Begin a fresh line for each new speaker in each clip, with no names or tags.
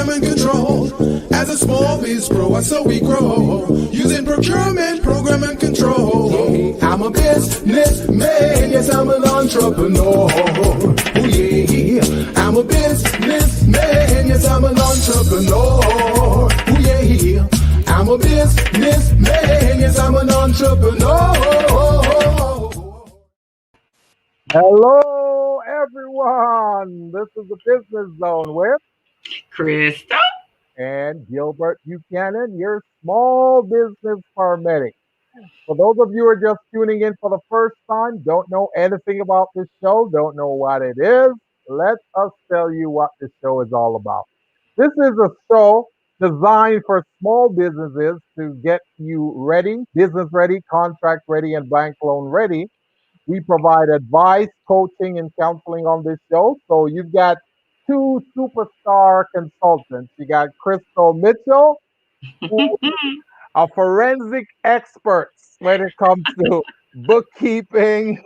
program and control. As a small biz pro, I so we grow. Using procurement, program and control. I'm a businessman, yes, I'm an entrepreneur. Oh yeah, I'm a businessman, yes, I'm an entrepreneur. Oh yeah, I'm a businessman, yes, I'm an entrepreneur.
Hello, everyone. This is the Business Zone with
Krista.
and Gilbert Buchanan, your small business paramedic. For those of you who are just tuning in for the first time, don't know anything about this show, don't know what it is, let us tell you what this show is all about. This is a show designed for small businesses to get you ready, business ready, contract ready, and bank loan ready. We provide advice, coaching, and counseling on this show. So you've got two superstar consultants. You got Crystal Mitchell, who are forensic experts when it comes to bookkeeping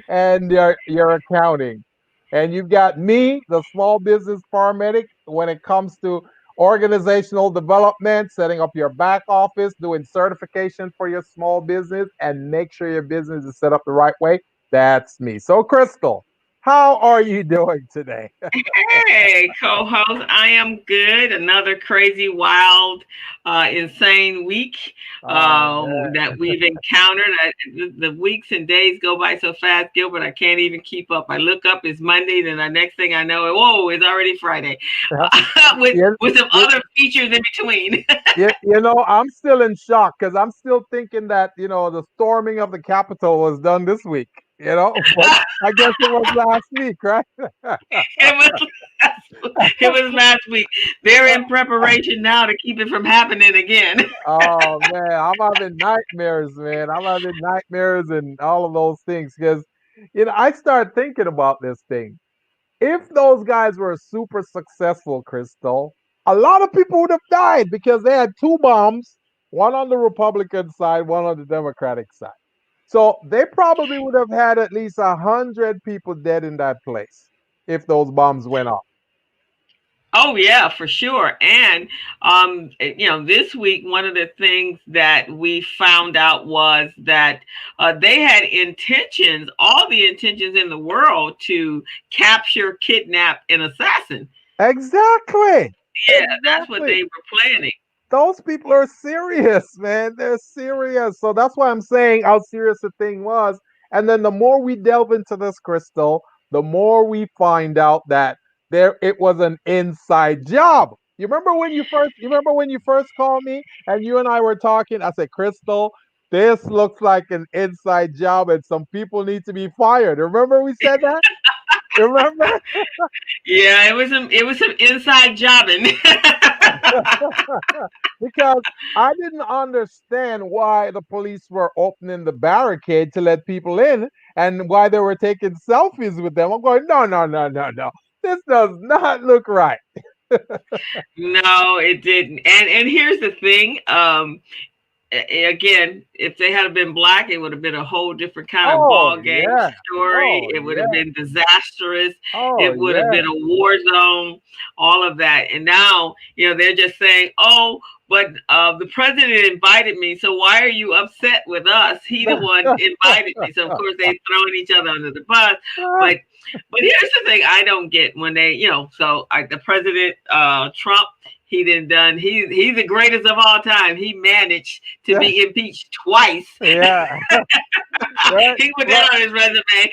and your accounting. And you've got me, the small business paramedic, when it comes to organizational development, setting up your back office, doing certification for your small business, and make sure your business is set up the right way. That's me. So, Crystal, how are you doing today?
Hey, co-host. I am good. Another crazy, wild, insane week
Oh, man.
that we've encountered. The weeks and days go by so fast, Gilbert. I can't even keep up. I look up, it's Monday, then the next thing I know, whoa, it's already Friday, with
Yeah,
with some
yeah,
other features in between.
yeah, I'm still in shock because I'm still thinking that, the storming of the Capitol was done this week, but I guess it was last week, right?
It was it was last week. They're in preparation now to keep it from happening again.
Oh man, I'm having nightmares, man. I'm having nightmares and all of those things because, I started thinking about this thing. If those guys were super successful, Crystal, a lot of people would have died because they had two bombs, one on the Republican side, one on the Democratic side. So they probably would have had at least 100 people dead in that place if those bombs went off.
Oh yeah, for sure. And this week one of the things that we found out was that they had intentions, all the intentions in the world to capture, kidnap, and assassin.
Exactly.
Yeah, that's what
Exactly.
they were planning.
Those people are serious, man. They're serious. So that's why I'm saying how serious the thing was. And then the more we delve into this, Crystal, the more we find out that there it was an inside job. You remember when you first called me and you and I were talking? I said, Crystal, this looks like an inside job and some people need to be fired. Remember we said that? Remember?
Yeah, it was some inside jobbing.
Because I didn't understand why the police were opening the barricade to let people in and why they were taking selfies with them. I'm going, no, no, no, no, no. This does not look right.
No, it didn't. And here's the thing. Again, if they had been black, it would have been a whole different kind of
Oh,
ball game
yeah.
story.
Oh,
It would have
yeah.
been disastrous.
Oh,
It would have
yeah.
been a war zone, all of that. And now, they're just saying, oh, but the president invited me, so why are you upset with us? He the one invited me. So of course they throwing each other under the bus. But here's the thing I don't get when they, the president Trump, he didn't done. He's the greatest of all time. He managed to
Yeah.
be impeached twice.
Yeah. Right.
He put
Well,
that on his resume.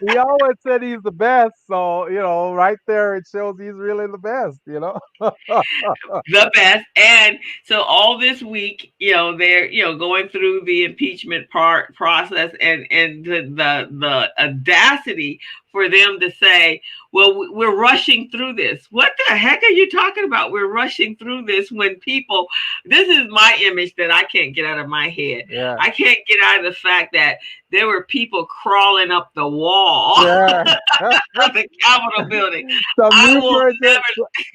he always said he's the best. So, right there, it shows he's really the best.
The best. And so all this week, they're going through the impeachment process, and the audacity for them to say, well, we're rushing through this. What the heck are you talking about? We're rushing through this when people, this is my image that I can't get out of my head.
Yeah.
I can't get out of the fact that there were people crawling up the wall
Yeah.
of the Capitol building.
some
I
new
will
version,
never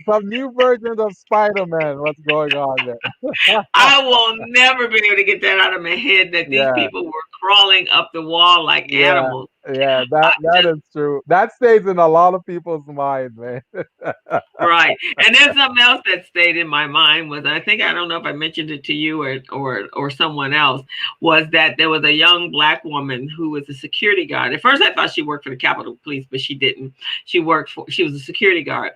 some new versions of Spider-Man. What's going on there?
I will never be able to get that out of my head that these
Yeah,
people were crawling up the wall like
yeah,
animals.
Yeah, that is true. That stays in a lot of people's mind, man.
Right. And then something else that stayed in my mind was, I think, I don't know if I mentioned it to you or someone else, was that there was a young black woman who was a security guard. At first I thought she worked for the Capitol Police, but she didn't. She was a security guard.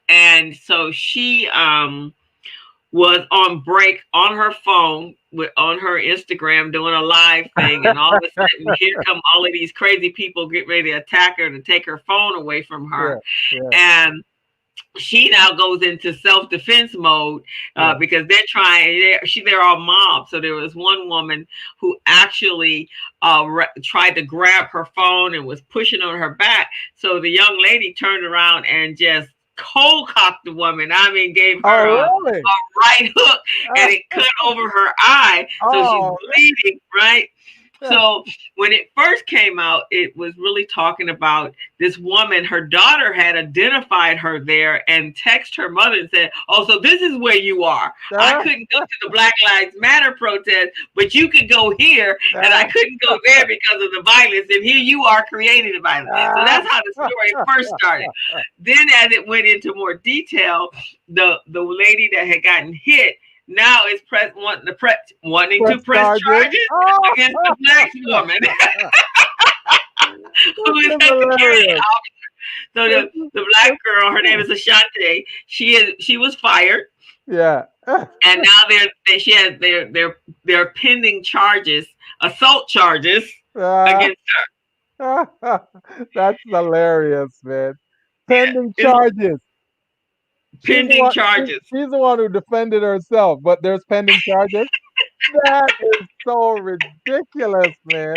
And so she was on break on her phone on her Instagram doing a live thing, and all of a sudden here come all of these crazy people get ready to attack her to take her phone away from
Yeah,
her.
yeah,
And she now goes into self-defense mode
yeah.
because they're all mobbed. So there was one woman who actually tried to grab her phone and was pushing on her back. So the young lady turned around and just cold cocked the woman. I mean, gave her
Oh,
a
really?
right hook, and it cut over her eye, so she's
Oh,
bleeding. Right. So when it first came out, it was really talking about this woman. Her daughter had identified her there and texted her mother and said, "Oh, so this is where you are. I couldn't go to the Black Lives Matter protest, but you could go here, and I couldn't go there because of the violence. And here you are creating the violence." So that's how the story first started. Then, as it went into more detail, the lady that had gotten hit now is wanting to
press
press
charges.
charges
Oh,
against the black woman who
this
is
is
a security
hilarious.
officer. So
This
the black girl, her name
is,
is Ashante. She was fired,
yeah.
and now they're pending charges, assault charges
Ah,
against
that's hilarious, man. Pending
it's
charges. She's the
pending
one.
charges.
She's the one who defended herself, but there's pending charges. That is so ridiculous, man.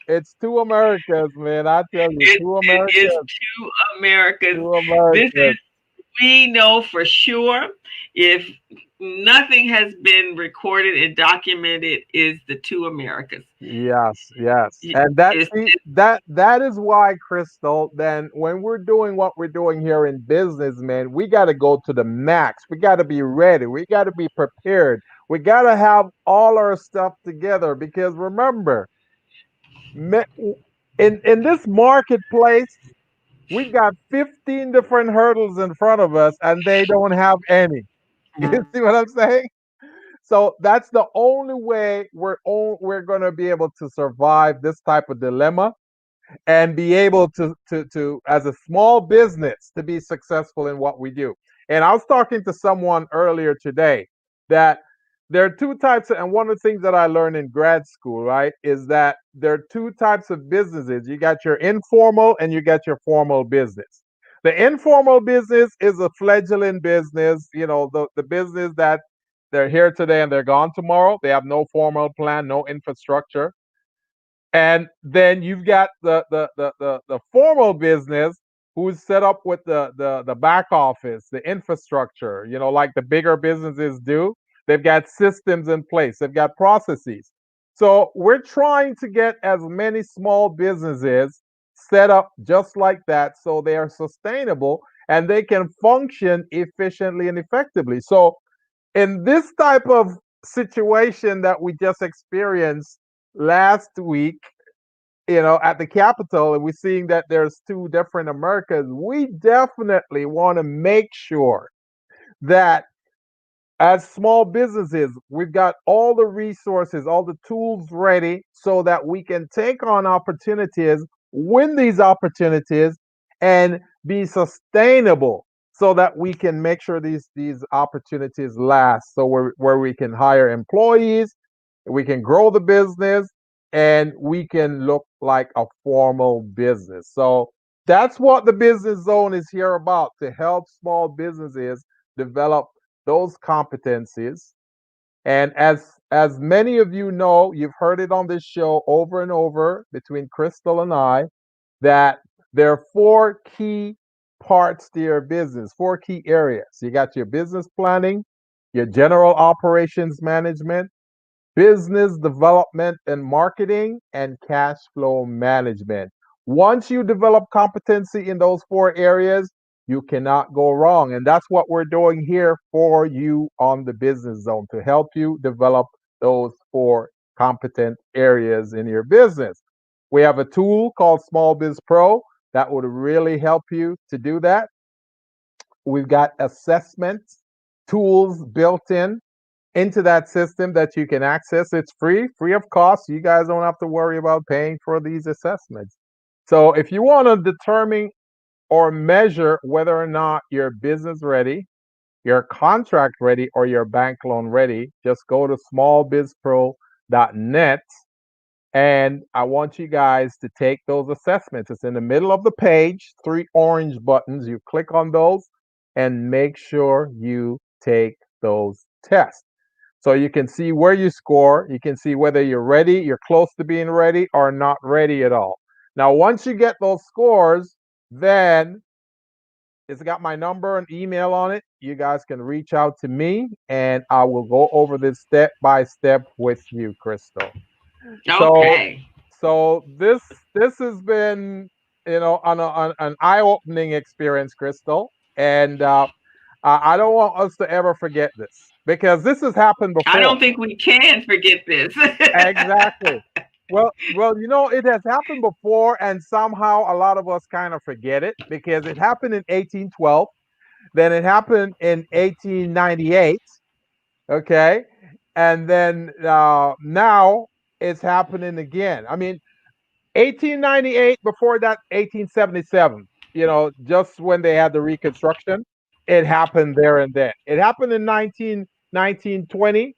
It's two Americas, man. I tell you, two
It is
Americas,
to America's.
two
This
Americas.
is we know for sure, if nothing has been recorded and documented, is the two Americas.
Yes, yes. And that
It's,
see that is why, Crystal, then when we're doing what we're doing here in business, man, we gotta go to the max. We gotta be ready. We gotta be prepared. We gotta have all our stuff together because remember, in this marketplace, we got 15 different hurdles in front of us and they don't have any. You see what I'm saying? So that's the only way we're going to be able to survive this type of dilemma and be able to as a small business to be successful in what we do. And I was talking to someone earlier today that there are two types and one of the things that I learned in grad school, right, is that there are two types of businesses. You got your informal and you got your formal business. The informal business is a fledgling business, the business that they're here today and they're gone tomorrow. They have no formal plan, no infrastructure. And then you've got the formal business who's set up with the back office, the infrastructure, like the bigger businesses do. They've got systems in place, they've got processes. So we're trying to get as many small businesses set up just like that so they are sustainable and they can function efficiently and effectively. So in this type of situation that we just experienced last week, at the Capitol, and we're seeing that there's two different Americas, we definitely want to make sure that as small businesses, we've got all the resources, all the tools ready so that we can take on opportunities, win these opportunities, and be sustainable so that we can make sure these opportunities last. So where we can hire employees, we can grow the business, and we can look like a formal business. So that's what the business zone is here about, to help small businesses develop those competencies. And as many of you know, you've heard it on this show over and over between Crystal and I, that there are four key parts to your business, four key areas. You got your business planning, your general operations management, business development and marketing, and cash flow management. Once you develop competency in those four areas, you cannot go wrong. And that's what we're doing here for you on the business zone, to help you develop those four competent areas in your business. We have a tool called Small Biz Pro that would really help you to do that. We've got assessment tools built in into that system that you can access. It's free of cost. You guys don't have to worry about paying for these assessments. So if you want to determine or measure whether or not your business ready, your contract ready, or your bank loan ready, just go to smallbizpro.net. And I want you guys to take those assessments. It's in the middle of the page, three orange buttons. You click on those and make sure you take those tests. So you can see where you score. You can see whether you're ready, you're close to being ready, or not ready at all. Now, once you get those scores, then it's got my number and email on it. You guys can reach out to me and I will go over this step by step with you, Crystal. So
Okay.
so this has been an eye-opening experience, Crystal, and I don't want us to ever forget this because this has happened
I
before.
don't think we can forget this.
Exactly. Well, it has happened before, and somehow a lot of us kind of forget it because it happened in 1812, then it happened in 1898, okay, and then now it's happening again. I mean, 1898, before that, 1877, just when they had the Reconstruction, it happened there and then. It happened in 1920,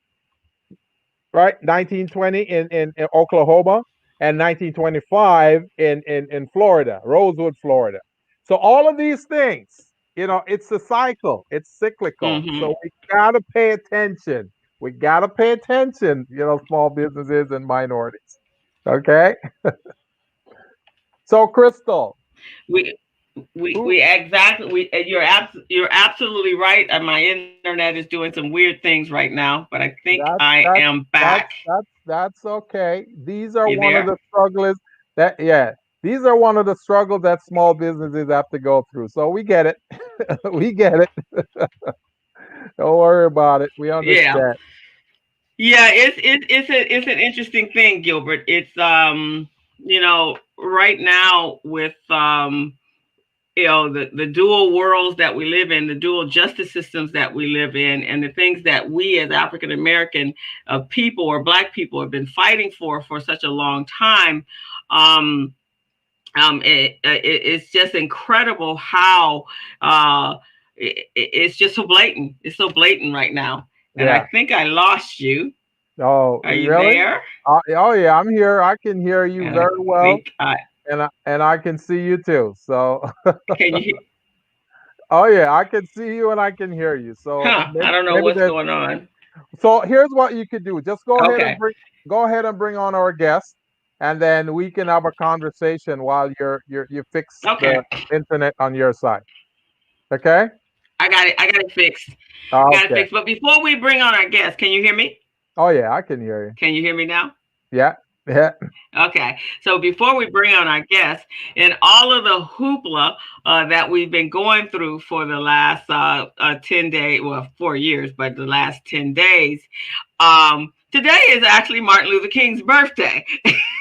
right? 1920 in Oklahoma and 1925 in Florida, Rosewood, Florida. So all of these things, it's a cycle, it's cyclical. So
Hmm.
we got to pay attention. We got to pay attention, small businesses and minorities. Okay? So, Crystal,
We
who
we exactly we you're absolutely right. And my internet is doing some weird things right now, but I think
that's
I
that's
am back.
that's okay. These are
You
one of
there?
the struggles that yeah, these are one of the struggles that small businesses have to go through. So we get it. We get it. Don't worry about it. We
Yeah.
understand.
Yeah, it's an interesting thing, Gilbert. It's right now with the dual worlds that we live in, the dual justice systems that we live in, and the things that we as African American people or Black people have been fighting for such a long time. Um, it's just incredible how it's just so blatant. It's so blatant right now, and I
Yeah.
think I lost you.
Oh,
Are you
really?
there?
Oh yeah, I'm here. I can hear you
And I
very well,
think I
and I can see you too. So,
can you hear?
oh yeah, I can see you and I can hear you. So
Huh?
maybe,
I don't know
maybe
what's
there's
going on.
So here's what you could do. Just
Okay,
go ahead and bring on our guest, and then we can have a conversation while you fix the
okay.
internet on your side. Okay?
I got it. I got it fixed. I got it
Okay.
fixed. But before we bring on our guest, can you hear me?
Oh yeah, I can hear you.
Can you hear me now?
Yeah. Yeah.
Okay. So before we bring on our guest, and all of the hoopla that we've been going through for the last 10 days, well, 4 years, but the last 10 days, today is actually Martin Luther King's birthday.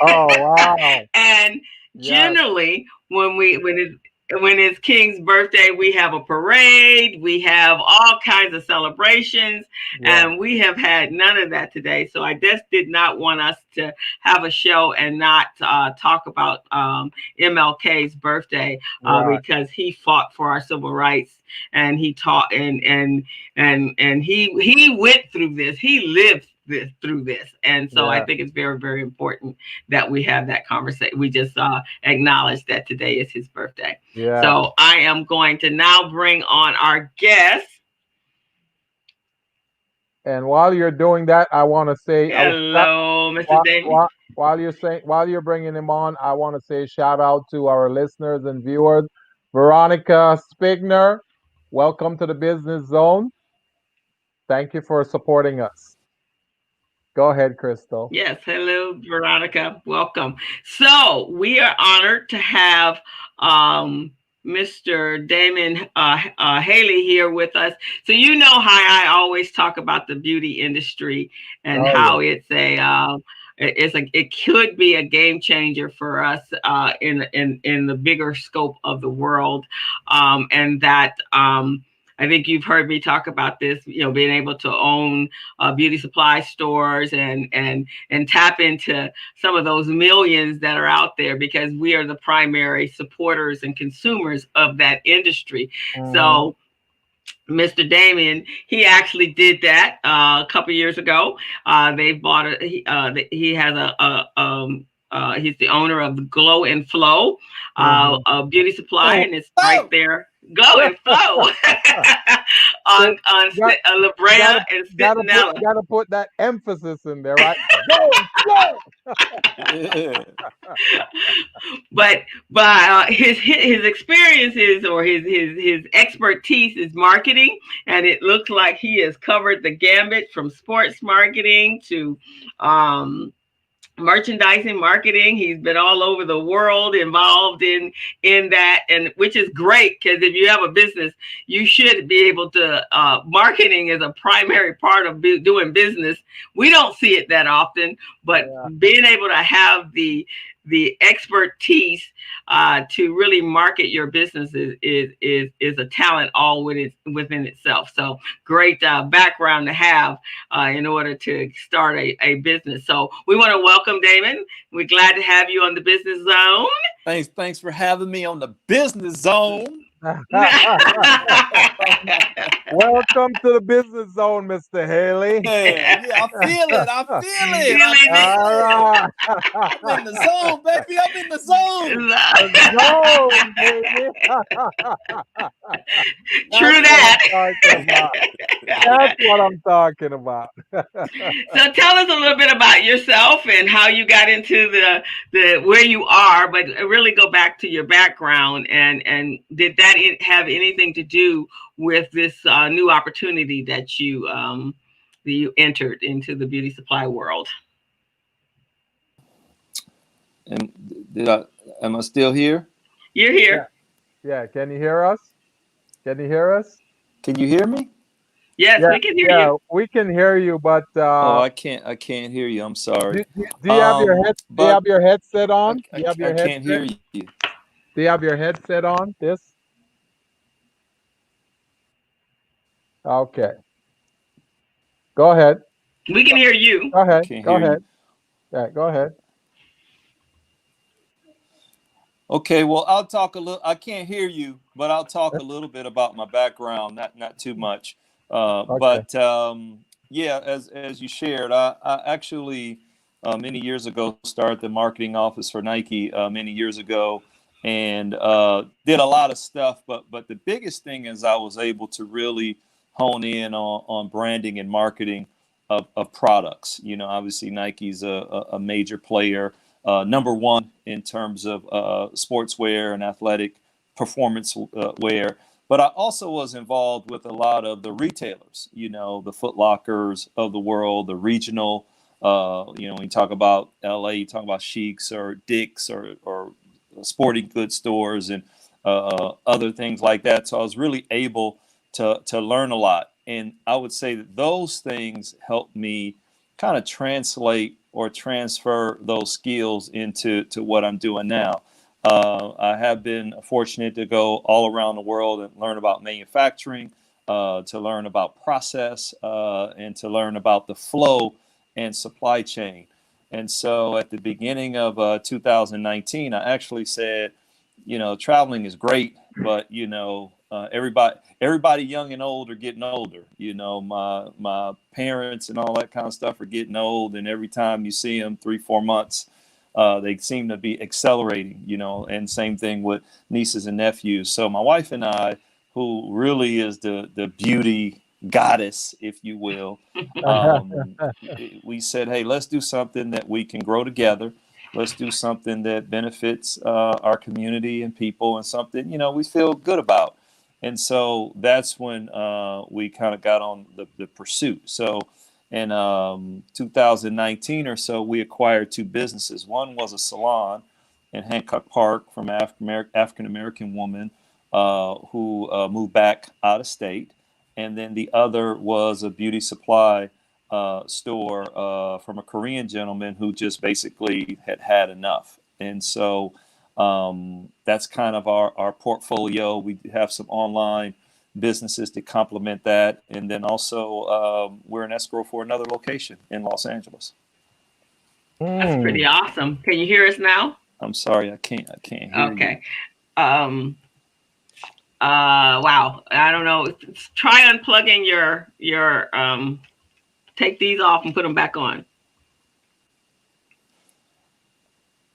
Oh wow.
And
Yes.
generally, when it's King's birthday, we have a parade, we have all kinds of celebrations,
Yeah.
and we have had none of that today. So I just did not want us to have a show and not talk about MLK's birthday
Right.
because he fought for our civil rights and he taught and he went through this. He lived through this, and so I
Yeah.
think it's very, very important that we have that conversation. We just acknowledge that today is his birthday.
Yeah.
So I am going to now bring on our guest.
And while you're doing that, I want to say
Hello, Mr. Damon.
while you're bringing him on, I want to say shout out to our listeners and viewers. Veronica Spigner, welcome to the Business Zone. Thank you for supporting us. Go ahead, Crystal.
Yes, hello, Veronica. Welcome. So we are honored to have Mr. Damon Haley here with us. So you know how I always talk about the beauty industry and
Oh yeah.
how it could be a game changer for us in the bigger scope of the world, and that. I think you've heard me talk about this, being able to own beauty supply stores and tap into some of those millions that are out there, because we are the primary supporters and consumers of that industry.
Mm-hmm.
So Mr. Damon, he actually did that a couple years ago. They bought it. He has he's the owner of the Glow and Flow
Mm-hmm.
a beauty supply,
Oh,
and it's right there. Go and Flow
So
on
got,
La Brea
gotta
and
gotta put
Centinela.
gotta put that emphasis in there, right? Go and flow.
yeah.
But his experiences, or his expertise, is marketing, and it looks like he has covered the gambit from sports marketing to um, merchandising marketing. He's been all over the world involved in that, and which is great, because if you have a business, you should be able to marketing is a primary part of doing business. We don't see it that often, but
Yeah.
being able to have the expertise to really market your business is a talent all within itself. So great background to have in order to start a business. So we want to welcome Damon. We're glad to have you on the Business Zone.
Thanks for having me on the Business Zone.
Welcome to the business zone, Mr. Haley.
Yeah, I feel it.
All right.
I'm in the zone, baby. I'm in the zone.
Zone, baby.
True that.
That's what I'm talking about.
So tell us a little bit about yourself and how you got into the where you are, but really go back to your background, and did that have anything to do with this new opportunity that you entered into the beauty supply world?
And am I still here?
You're here.
Yeah. Can you hear us? Can you hear us?
Can you hear me?
Yes,
Yeah,
we can hear you.
we can hear you, but
Oh, I can't hear you. I'm sorry.
do you have your head? Do you
But
have your headset on? Do you have
I
your
can't hear
headset?
you.
Do you have your headset on? This? Okay. Go ahead.
We can hear you.
Go ahead.
Can't
Go
hear you.
ahead. Yeah, go ahead.
Okay, well, I'll talk a little. I can't hear you, but I'll talk a little bit about my background, not too much.
Okay.
But yeah, as you shared, I actually many years ago started the marketing office for Nike many years ago, and did a lot of stuff. But the biggest thing is I was able to really hone in on branding and marketing of products. You know, obviously Nike's a major player. Number one in terms of sportswear and athletic performance wear. But I also was involved with a lot of the retailers, you know, the Foot Lockers of the world, the regional, you know, when you talk about LA, you talk about Sheiks or Dick's or sporting goods stores and other things like that. So I was really able to learn a lot. And I would say that those things helped me kind of translate or transfer those skills into what I'm doing now. I have been fortunate to go all around the world and learn about manufacturing, to learn about process, and to learn about the flow and supply chain. And so at the beginning of 2019, I actually said, you know, traveling is great, but you know, everybody young and old are getting older. You know, my parents and all that kind of stuff are getting old, and every time you see them 3-4 months, they seem to be accelerating. You know, and same thing with nieces and nephews. So my wife and I, who really is the beauty goddess, if you will, we said, hey, let's do something that we can grow together. Let's do something that benefits our community and people, and something, you know, we feel good about. And so that's when we kind of got on the pursuit. So in 2019 or so, we acquired 2 businesses. One was a salon in Hancock Park from an African American woman who moved back out of state. And then the other was a beauty supply store from a Korean gentleman who just basically had enough. And so that's kind of our portfolio. We have some online businesses to complement that. And then also we're in escrow for another location in Los Angeles.
That's pretty awesome. Can you hear us now?
I'm sorry, I can't hear you.
Okay. Wow. I don't know. Try unplugging your take these off and put them back on.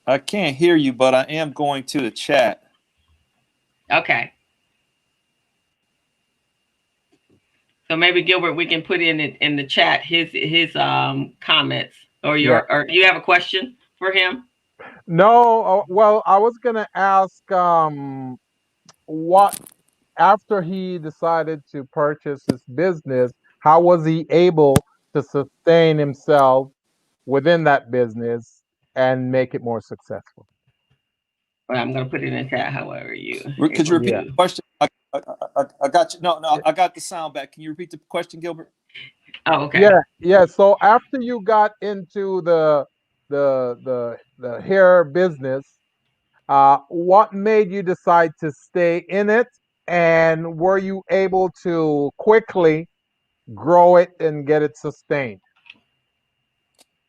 I can't hear you, but I am going to the chat.
Okay. So maybe Gilbert, we can put in the chat his comments or or do you have a question for him?
No, well, I was gonna ask what after he decided to purchase his business, how was he able to sustain himself within that business and make it more successful?
Well, I'm going to put it in the chat. However,
Could you repeat the question? I got you. No, I got the sound back. Can you repeat the question, Gilbert?
Oh, okay.
Yeah. So after you got into the hair business, what made you decide to stay in it, and were you able to quickly grow it and get it sustained?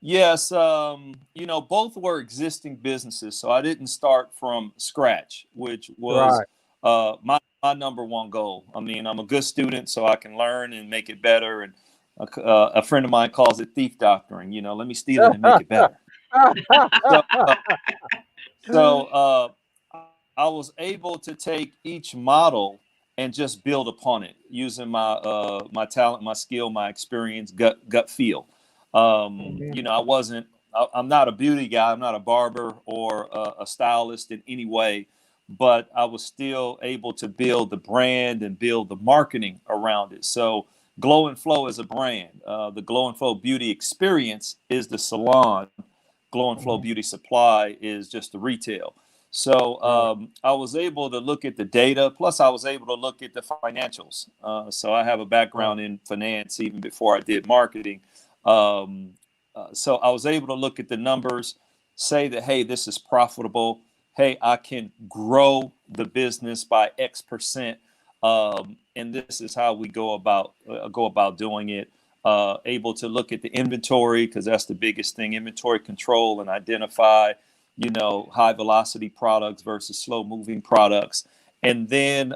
Yes, both were existing businesses, so I didn't start from scratch, which was my number one goal. I mean, I'm a good student, so I can learn and make it better. And a friend of mine calls it thief doctoring. Let me steal it and make it better. So I was able to take each model and just build upon it using my talent, my skill, my experience, gut feel. I'm not a beauty guy. I'm not a barber or a stylist in any way, but I was still able to build the brand and build the marketing around it. So Glow and Flow is a brand. The Glow and Flow Beauty Experience is the salon. Glow and Flow Beauty Supply is just the retail. So I was able to look at the data. Plus, I was able to look at the financials. So I have a background in finance even before I did marketing. So I was able to look at the numbers, say that, hey, this is profitable. Hey, I can grow the business by X percent. And this is how we go about doing it. Able to look at the inventory, because that's the biggest thing, inventory control, and identify, high velocity products versus slow moving products. And then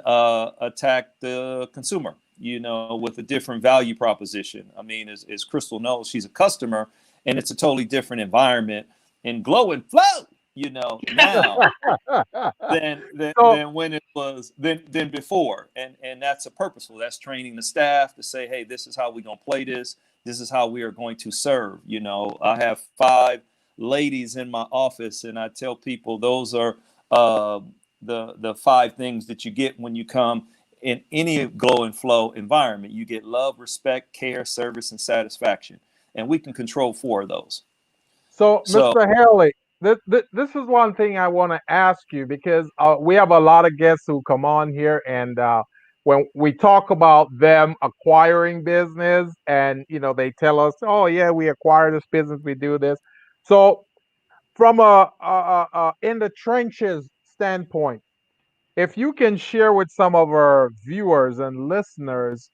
attack the consumer, with a different value proposition. I mean, as Crystal knows, she's a customer, and it's a totally different environment in Glow and Flow, now than when it was than before. And that's a purposeful. That's training the staff to say, hey, this is how we're gonna play this. This is how we are going to serve. I have 5 ladies in my office, and I tell people those are the 5 things that you get when you come in any Glow and Flow environment. You get love, respect, care, service, and satisfaction. And we can control 4 of those.
So Mr. Haley, this is one thing I want to ask you, because we have a lot of guests who come on here, and when we talk about them acquiring business, and they tell us, oh yeah, we acquire this business, we do this. So from a in the trenches standpoint, if you can share with some of our viewers and listeners,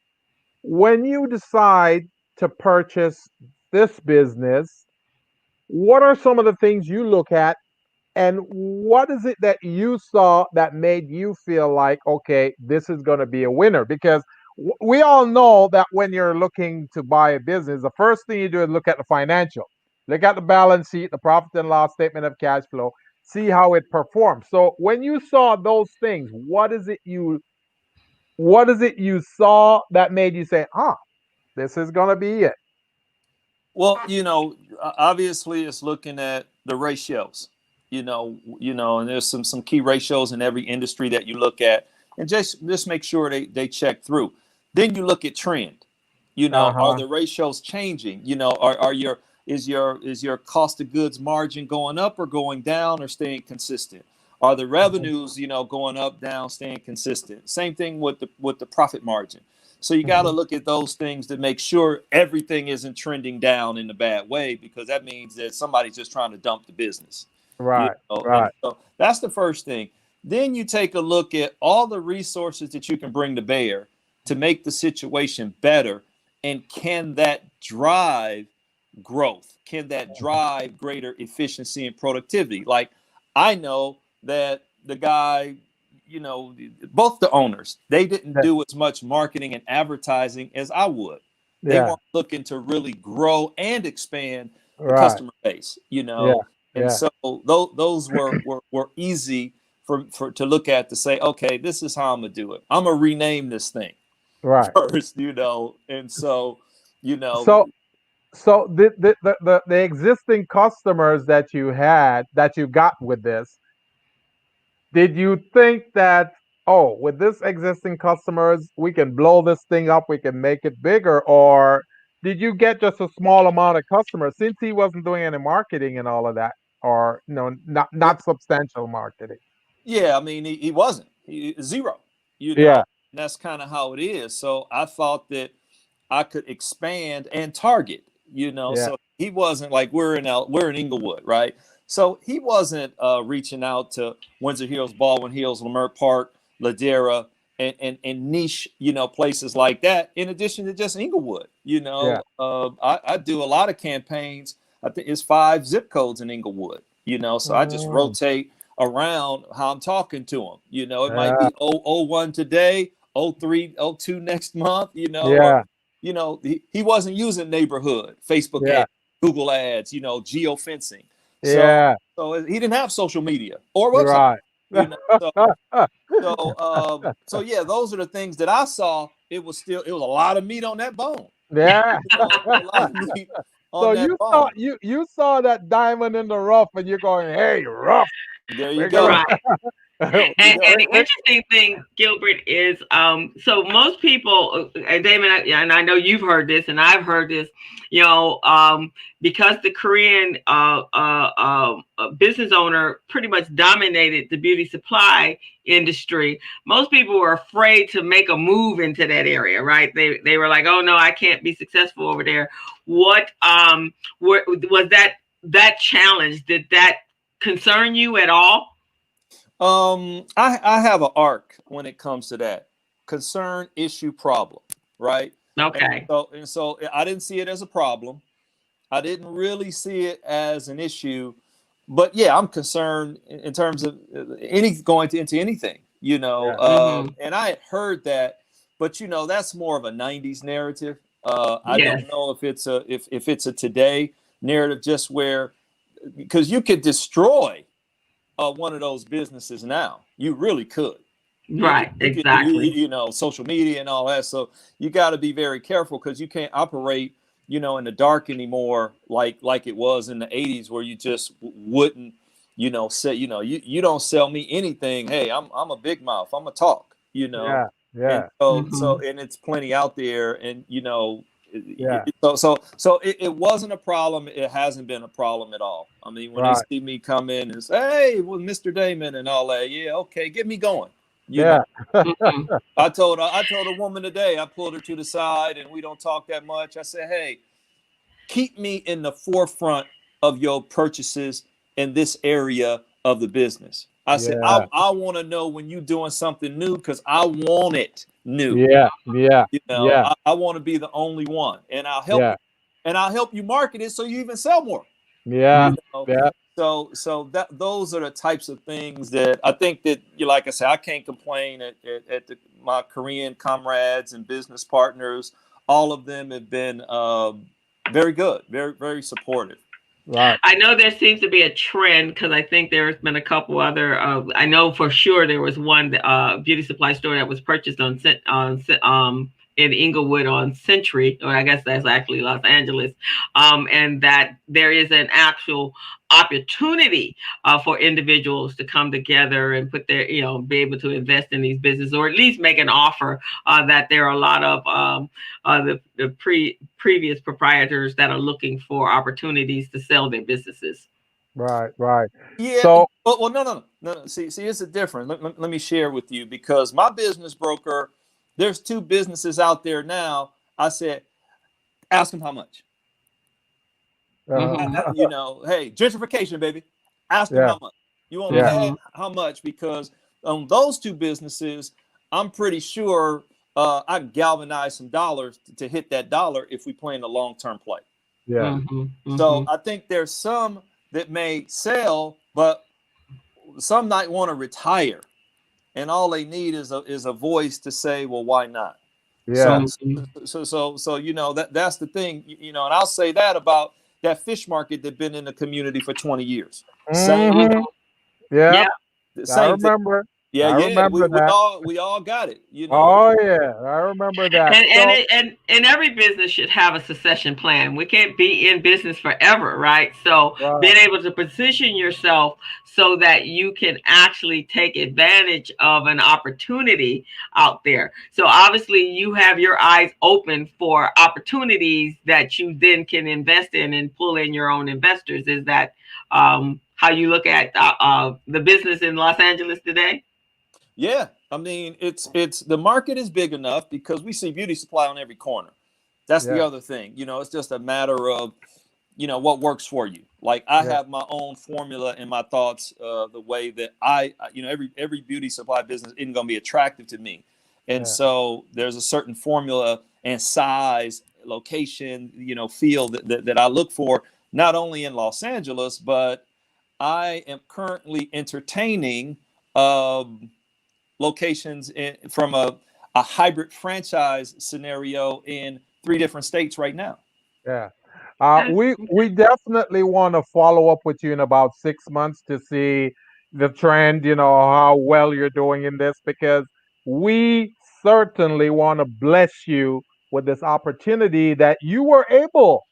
when you decide to purchase this business, what are some of the things you look at, and what is it that you saw that made you feel like, okay, this is going to be a winner? Because we all know that when you're looking to buy a business, the first thing you do is look at the financial, look at the balance sheet, the profit and loss statement of cash flow, see how it performs. So when you saw those things, what is it you saw that made you say, this is going to be it?
Well, obviously it's looking at the ratios, and there's some key ratios in every industry that you look at, and just make sure they check through. Then you look at trend, are the ratios changing? Is your cost of goods margin going up or going down or staying consistent? Are the revenues, going up, down, staying consistent? Same thing with the profit margin. So you got to look at those things to make sure everything isn't trending down in a bad way, because that means that somebody's just trying to dump the business.
Right.
And so that's the first thing. Then you take a look at all the resources that you can bring to bear to make the situation better. And can that drive growth? Can that drive greater efficiency and productivity? Like, I know that the guy, both the owners, they didn't do as much marketing and advertising as I would. They weren't looking to really grow and expand the customer base, And so those were easy for to look at, to say, okay, this is how I'm gonna do it. I'm gonna rename this thing first, and so
So the existing customers that you got with this, did you think that, oh, with this existing customers we can blow this thing up, we can make it bigger, or did you get just a small amount of customers since he wasn't doing any marketing and all of that, or not substantial marketing?
Yeah, I mean, he wasn't zero,
Yeah,
and that's kind of how it is. So I thought that I could expand and target,
yeah,
So he wasn't like, we're in Inglewood, right? So he wasn't reaching out to Windsor Hills, Baldwin Hills, Leimert Park, Ladera, and niche, places like that. In addition to just Inglewood,
yeah.
I do a lot of campaigns. I think it's 5 zip codes in Inglewood, So I just
Mm,
rotate around how I'm talking to them. It might
yeah,
be 001 today, 03, 02 next month, or
yeah,
he wasn't using neighborhood, Facebook
yeah,
ads, Google ads, geofencing. So
yeah.
he didn't have social media or website,
Right.
you know. So so yeah, those are the things that I saw. It was a lot of meat on that bone.
Yeah.
A lot of meat
So
on that
you saw
bone.
you saw that diamond in the rough, and you're going, "Hey, rough,
There you
we're gonna."
go.
Right.
You
And,
know.
and the interesting thing, Gilbert, is so most people, and Damon, and I know you've heard this, and I've heard this, because the Korean business owner pretty much dominated the beauty supply industry. Most people were afraid to make a move into that area, right? They were like, oh no, I can't be successful over there. What was that challenge? Did that concern you at all?
I have an arc when it comes to that: concern, issue, problem, right?
Okay.
And so I didn't see it as a problem. I didn't really see it as an issue, but yeah, I'm concerned in terms of into anything,
Yeah.
Mm-hmm.
And I had heard that, but that's more of a '90s narrative. I
Yes.
don't know if it's a today narrative, just where, because you could destroy one of those businesses now. You really could.
Right. Exactly.
Social media and all that. So you got to be very careful, because you can't operate, in the dark anymore, like it was in the '80s, where you just wouldn't, say, you don't sell me anything. Hey, I'm a big mouth. I'm a talk,
Yeah.
and
Yeah.
and it's plenty out there, and
Yeah.
it wasn't a problem. It hasn't been a problem at all. I mean, when they
Right.
see me come in and say, hey, well, Mr. Damon and all that, yeah, okay, get me going.
Yeah.
Mm-hmm.
I told a woman today, I pulled her to the side, and we don't talk that much. I said, hey, keep me in the forefront of your purchases in this area of the business. I said,
Yeah.
I want to know when you're doing something new, because I want it new.
Yeah. Yeah. Yeah.
I want to be the only one, and I'll help you.
Yeah.
And I'll help you market it so you even sell more.
Yeah.
You know,
Yeah.
so that those are the types of things that I think that, like I said, I can't complain at my Korean comrades and business partners. All of them have been very good, very, very supportive.
Right.
I know there seems to be a trend, because I think there's been a couple other. I know for sure there was one beauty supply store that was purchased in Inglewood on Century, or I guess that's actually Los Angeles, and that there is an actual opportunity for individuals to come together and put their, be able to invest in these businesses, or at least make an offer. That there are a lot of the previous proprietors that are looking for opportunities to sell their businesses.
Right, right.
Yeah.
So,
Well, no. See, it's a different. Let me share with you because my business broker, there's two businesses out there now. I said, ask them how much.
uh,
Mm-hmm.
Hey, gentrification, baby. Ask them
yeah,
how much. You want to
yeah,
pay
Mm-hmm.
how much? Because on those two businesses, I'm pretty sure I can galvanize some dollars to hit that dollar if we play in a long-term play.
yeah,
Mm-hmm.
So
Mm-hmm.
I think there's some that may sell, but some might want to retire, and all they need is a voice to say, well, why not?
yeah.
So
Mm-hmm.
that's the thing, and I'll say that about that fish market that been in the community for 20 years. Same
Hmm.
Mm-hmm.
Yeah,
Yeah.
I
same thing.
remember.
Yeah,
I
yeah.
remember
We
that.
all we all got it.
Oh yeah, I remember that.
And
So,
it, and every business should have a succession plan. We can't be in business forever, right? So
right,
being able to position yourself so that you can actually take advantage of an opportunity out there. So obviously you have your eyes open for opportunities that you then can invest in and pull in your own investors. Is that how you look at the business in Los Angeles today?
Yeah, I mean, it's the market is big enough because we see beauty supply on every corner. That's the
yeah,
other thing. It's just a matter of what works for you. Like I
yeah,
have my own formula and my thoughts, the way that every beauty supply business isn't going to be attractive to me, and
yeah,
so there's a certain formula and size, location, feel that I look for not only in Los Angeles, but I am currently entertaining um, locations from a hybrid franchise scenario in 3 different states right now.
yeah. We definitely want to follow up with you in about 6 months to see the trend, how well you're doing in this, because we certainly want to bless you with this opportunity that you were able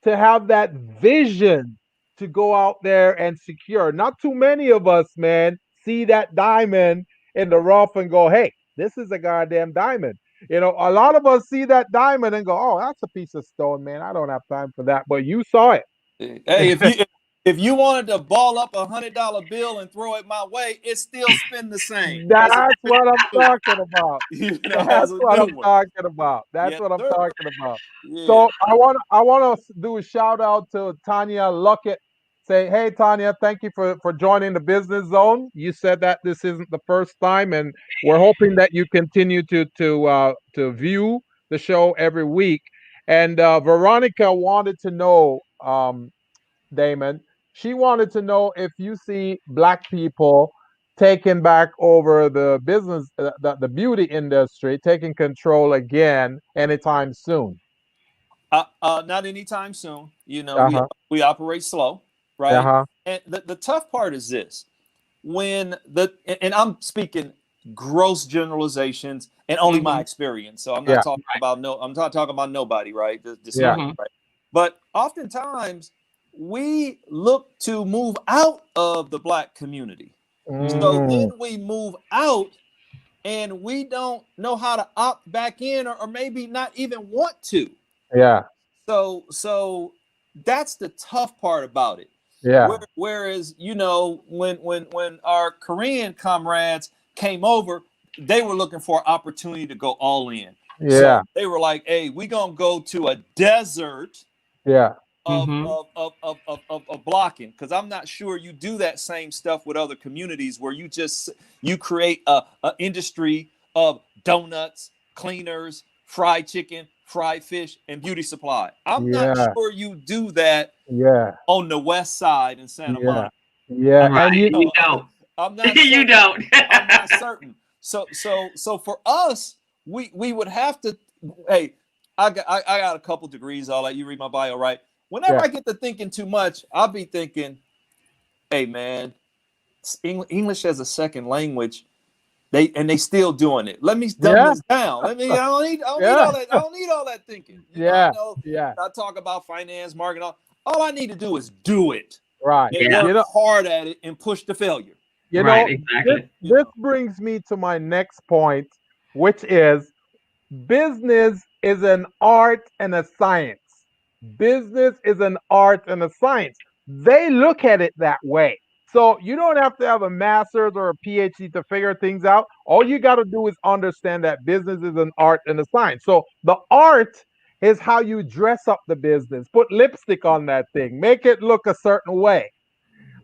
to have that vision to go out there and secure. Not too many of us, man, see that diamond in the rough and go, hey, this is a goddamn diamond. A lot of us see that diamond and go, "Oh, that's a piece of stone, man. I don't have time for that." But you saw it.
Hey, if you wanted to ball up $100 bill and throw it my way, it still spin the same as a
That's what I'm talking about.
as
That's
a
what
new
I'm
one.
talking about. That's
Yes,
what I'm
sir.
talking about.
Yeah.
So I want to do a shout out to Tanya Luckett. Say, hey Tanya, thank you for joining the business zone. You said that this isn't the first time, and we're hoping that you continue to view the show every week. And Veronica wanted to know, Damon. She wanted to know if you see black people taking back over the business, the beauty industry, taking control again anytime soon.
Not anytime soon.
Uh
We
huh.
we operate slow,
Uh
right?
huh.
And the tough part is this: and I'm speaking gross generalizations and only my
Mm-hmm.
experience. So I'm not
Yeah.
talking about I'm not talking about nobody, right? Just
Yeah.
me,
Mm-hmm.
right? But oftentimes we look to move out of the black community. So
Mm,
then we move out and we don't know how to opt back in or maybe not even want to.
yeah.
So that's the tough part about it.
Yeah.
Whereas when our Korean comrades came over, they were looking for an opportunity to go all in.
Yeah.
So they were like, "Hey, we gonna go to a desert
Yeah.
of
Mm-hmm.
of blocking," because I'm not sure you do that same stuff with other communities where you create a industry of donuts, cleaners, fried chicken, fried fish, and beauty supply. I'm not
Yeah.
sure you do that
Yeah.
on the west side in Santa
Yeah.
Monica.
Yeah.
Right.
And you.
You don't.
I'm not
You
certain.
don't.
I'm not certain. So for us, we would have to. Hey, I got a couple degrees. I'll let you read my bio, right? Whenever
Yeah.
I get to thinking too much, I'll be thinking, hey man, English as a second language. They still doing it. Let me dumb
Yeah.
this down. I don't need
Yeah.
all that. I don't need all that thinking. I
Yeah.
know
Yeah.
I talk about finance, marketing. All I need to do is do it
Right.
and
Yeah.
You
work
know.
hard at it and push the failure.
You
Right.
know. This
Exactly.
You
this
know.
brings me to my next point, which is business is an art and a science. Business is an art and a science. they look at it that way. So you don't have to have a master's or a PhD to figure things out. All you got to do is understand that business is an art and a science. So the art is how you dress up the business, put lipstick on that thing, make it look a certain way.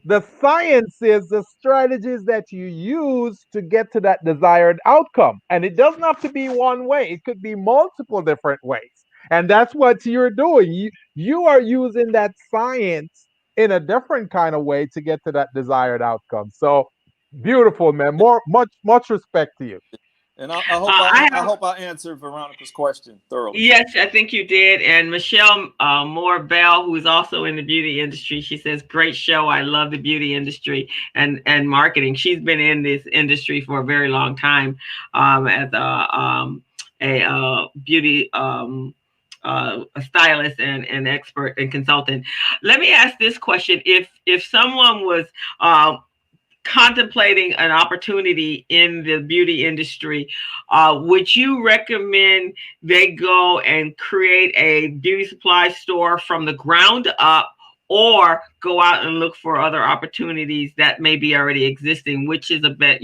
The science is the strategies that you use to get to that desired outcome. And it doesn't have to be one way, it could be multiple different ways. And that's what you're doing. You are using that science in a different kind of way to get to that desired outcome. So beautiful, man. Much respect to you.
And I hope
I
I
have.
hope I answered Veronica's question thoroughly.
Yes, I think you did. And Michelle Moore Bell, who is also in the beauty industry, she says, "Great show. I love the beauty industry and marketing." She's been in this industry for a very long time as a beauty a stylist and expert and consultant. Let me ask this question: If someone was contemplating an opportunity in the beauty industry, would you recommend they go and create a beauty supply store from the ground up, or go out and look for other opportunities that may be already existing, which is a bit,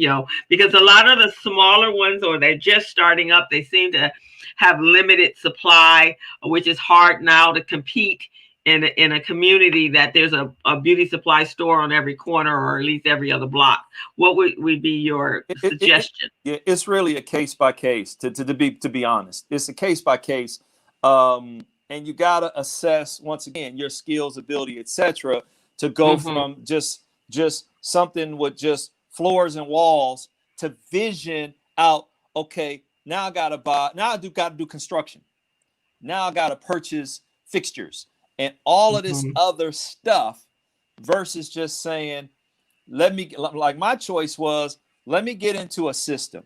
because a lot of the smaller ones, or they're just starting up, they seem to have limited supply, which is hard now to compete in a community that there's a beauty supply store on every corner or at least every other block. What would be your suggestion?
It's really a case by case. To be honest, it's a case by case, and you gotta assess once again your skills, ability, etc. To go from just something with just floors and walls to vision out. Okay, now I gotta buy. Now I gotta do construction. Now I gotta purchase fixtures and all of this other stuff versus just saying, like my choice was, let me get into a system.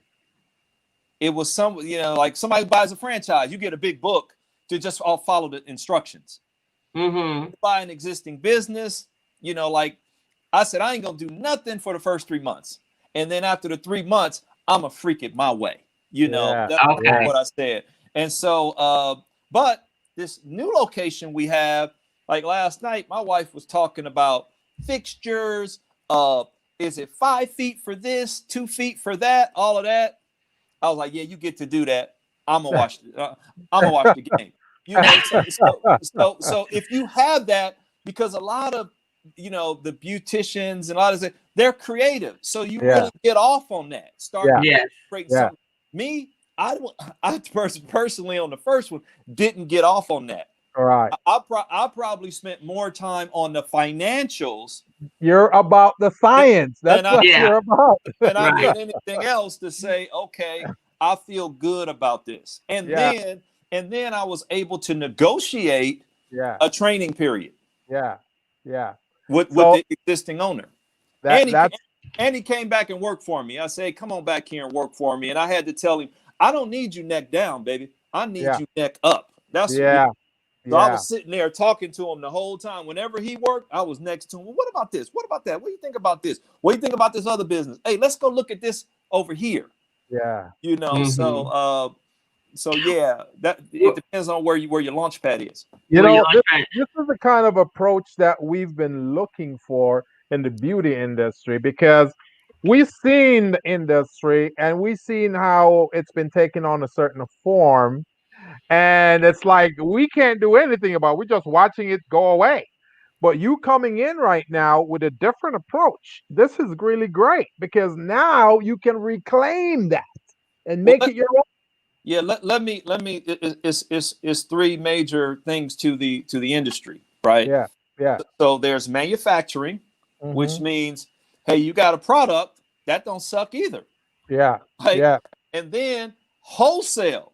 It was like somebody buys a franchise, you get a big book to just all follow the instructions. Buy an existing business, like I said, I ain't gonna do nothing for the first 3 months. And then after the 3 months, I'm a freak it my way. That's what I said. And so, but this new location we have, like last night, my wife was talking about fixtures. Is it 5 feet for this, 2 feet for that, all of that? I was like, yeah, you get to do that. I'm gonna watch. I'm gonna watch the game. So if you have that, because a lot of the beauticians and a lot of that, they're creative, so you really get off on that. Start creating something. Me, I personally on the first one didn't get off on that.
All right.
I probably spent more time on the financials.
You're about the science. That's what you're about.
And I did anything else to say, okay, I feel good about this. And then I was able to negotiate a training period. With the existing owner. And he came back and worked for me. I said, come on back here and work for me. And I had to tell him, I don't need you neck down, baby. I need you neck up. That's So I was sitting there talking to him the whole time. Whenever he worked, I was next to him. Well, what about this? What about that? What do you think about this? What do you think about this other business? Hey, let's go look at this over here. So yeah, that it depends on where your launch pad is.
This is the kind of approach that we've been looking for in the beauty industry, because we've seen the industry and we've seen how it's been taken on a certain form. And it's like we can't do anything about it. We're just watching it go away. But you coming in right now with a different approach, this is really great, because now you can reclaim that and make it your own.
Yeah, let me. It's three major things to the industry, right?
Yeah.
So there's manufacturing, which means, hey, you got a product that don't suck either. And then wholesale.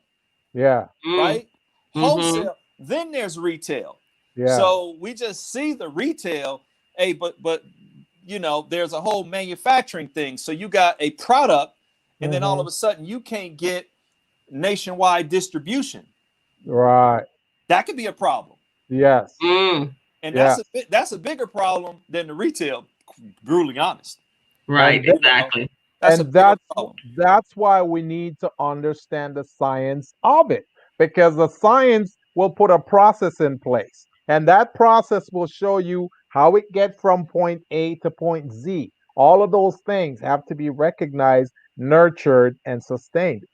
Right? Wholesale. Then there's retail. So we just see the retail, hey, but there's a whole manufacturing thing. So you got a product, and then all of a sudden you can't get nationwide distribution.
Right.
That could be a problem.
Yes.
And that's a bigger problem than the retail, brutally honest.
Right, exactly.
That's why we need to understand the science of it, because the science will put a process in place, and that process will show you how it gets from point A to point Z. All of those things have to be recognized, nurtured, and sustained.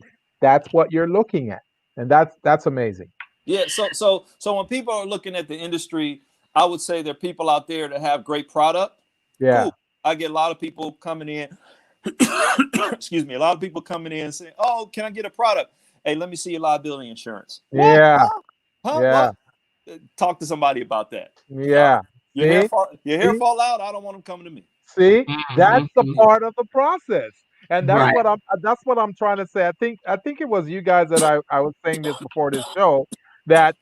That's what you're looking at, and that's amazing.
Yeah. So when people are looking at the industry, I would say there are people out there that have great product.
Yeah,
Cool. I get a lot of people coming in. Excuse me. A lot of people coming in saying, "Oh, can I get a product? Hey, let me see your liability insurance." What?
yeah,
Huh? Huh?
yeah,
What? Talk to somebody about that.
yeah. See,
Your hair
see,
fall out. I don't want them coming to me.
see. That's the
Mhm.
part of the process, and that's
Right.
what I'm trying to say. I think it was you guys that I was saying this before this show that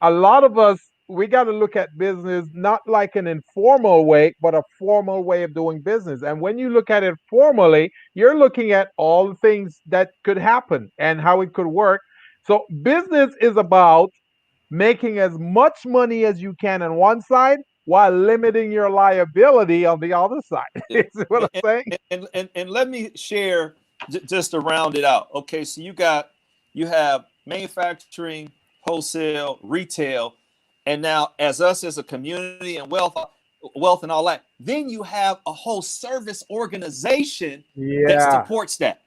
a lot of us we got to look at business not like an informal way but a formal way of doing business, and when you look at it formally you're looking at all the things that could happen and how it could work. So business is about making as much money as you can on one side while limiting your liability on the other side.
Yeah.
Is what I'm saying?
And let me share just to round it out. Okay, so you have manufacturing, wholesale, retail, and now as us as a community and wealth and all that, then you have a whole service organization that
Yeah,
supports that.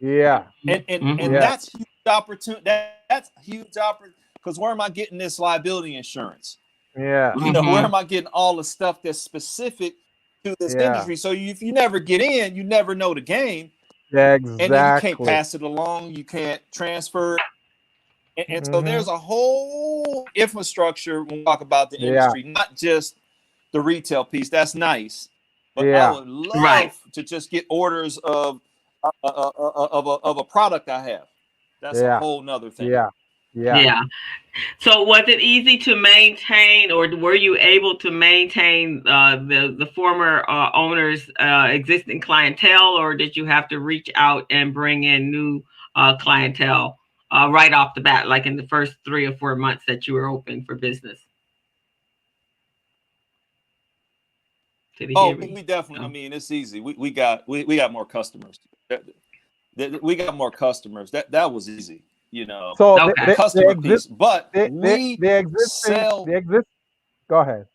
yeah,
And
yeah,
that's huge opportunity. That's huge opportunity because where am I getting this liability insurance?
yeah,
Where am I getting all the stuff that's specific to this
yeah,
industry? So if you never get in, you never know the game,
yeah,
and then you can't
exactly.
pass it along, you can't transfer it. And so
Hmm.
there's a whole infrastructure when we talk about the
Yeah,
industry, not just the retail piece. That's nice, but I
yeah,
would
Right.
love to just get orders of a product I have. That's a
yeah,
whole nother thing.
yeah, yeah.
Yeah. So was it easy to maintain, or were you able to maintain the former owner's existing clientele, or did you have to reach out and bring in new clientele right off the bat, like in the first 3 or 4 months that you were open for business? Did he
Oh,
hear me?
we definitely. I
No.
mean, it's easy. We got more customers. We got more customers. That was easy.
So
The
Okay.
the
customer
exist
piece. But we
the existing
sell.
the exist. Go ahead.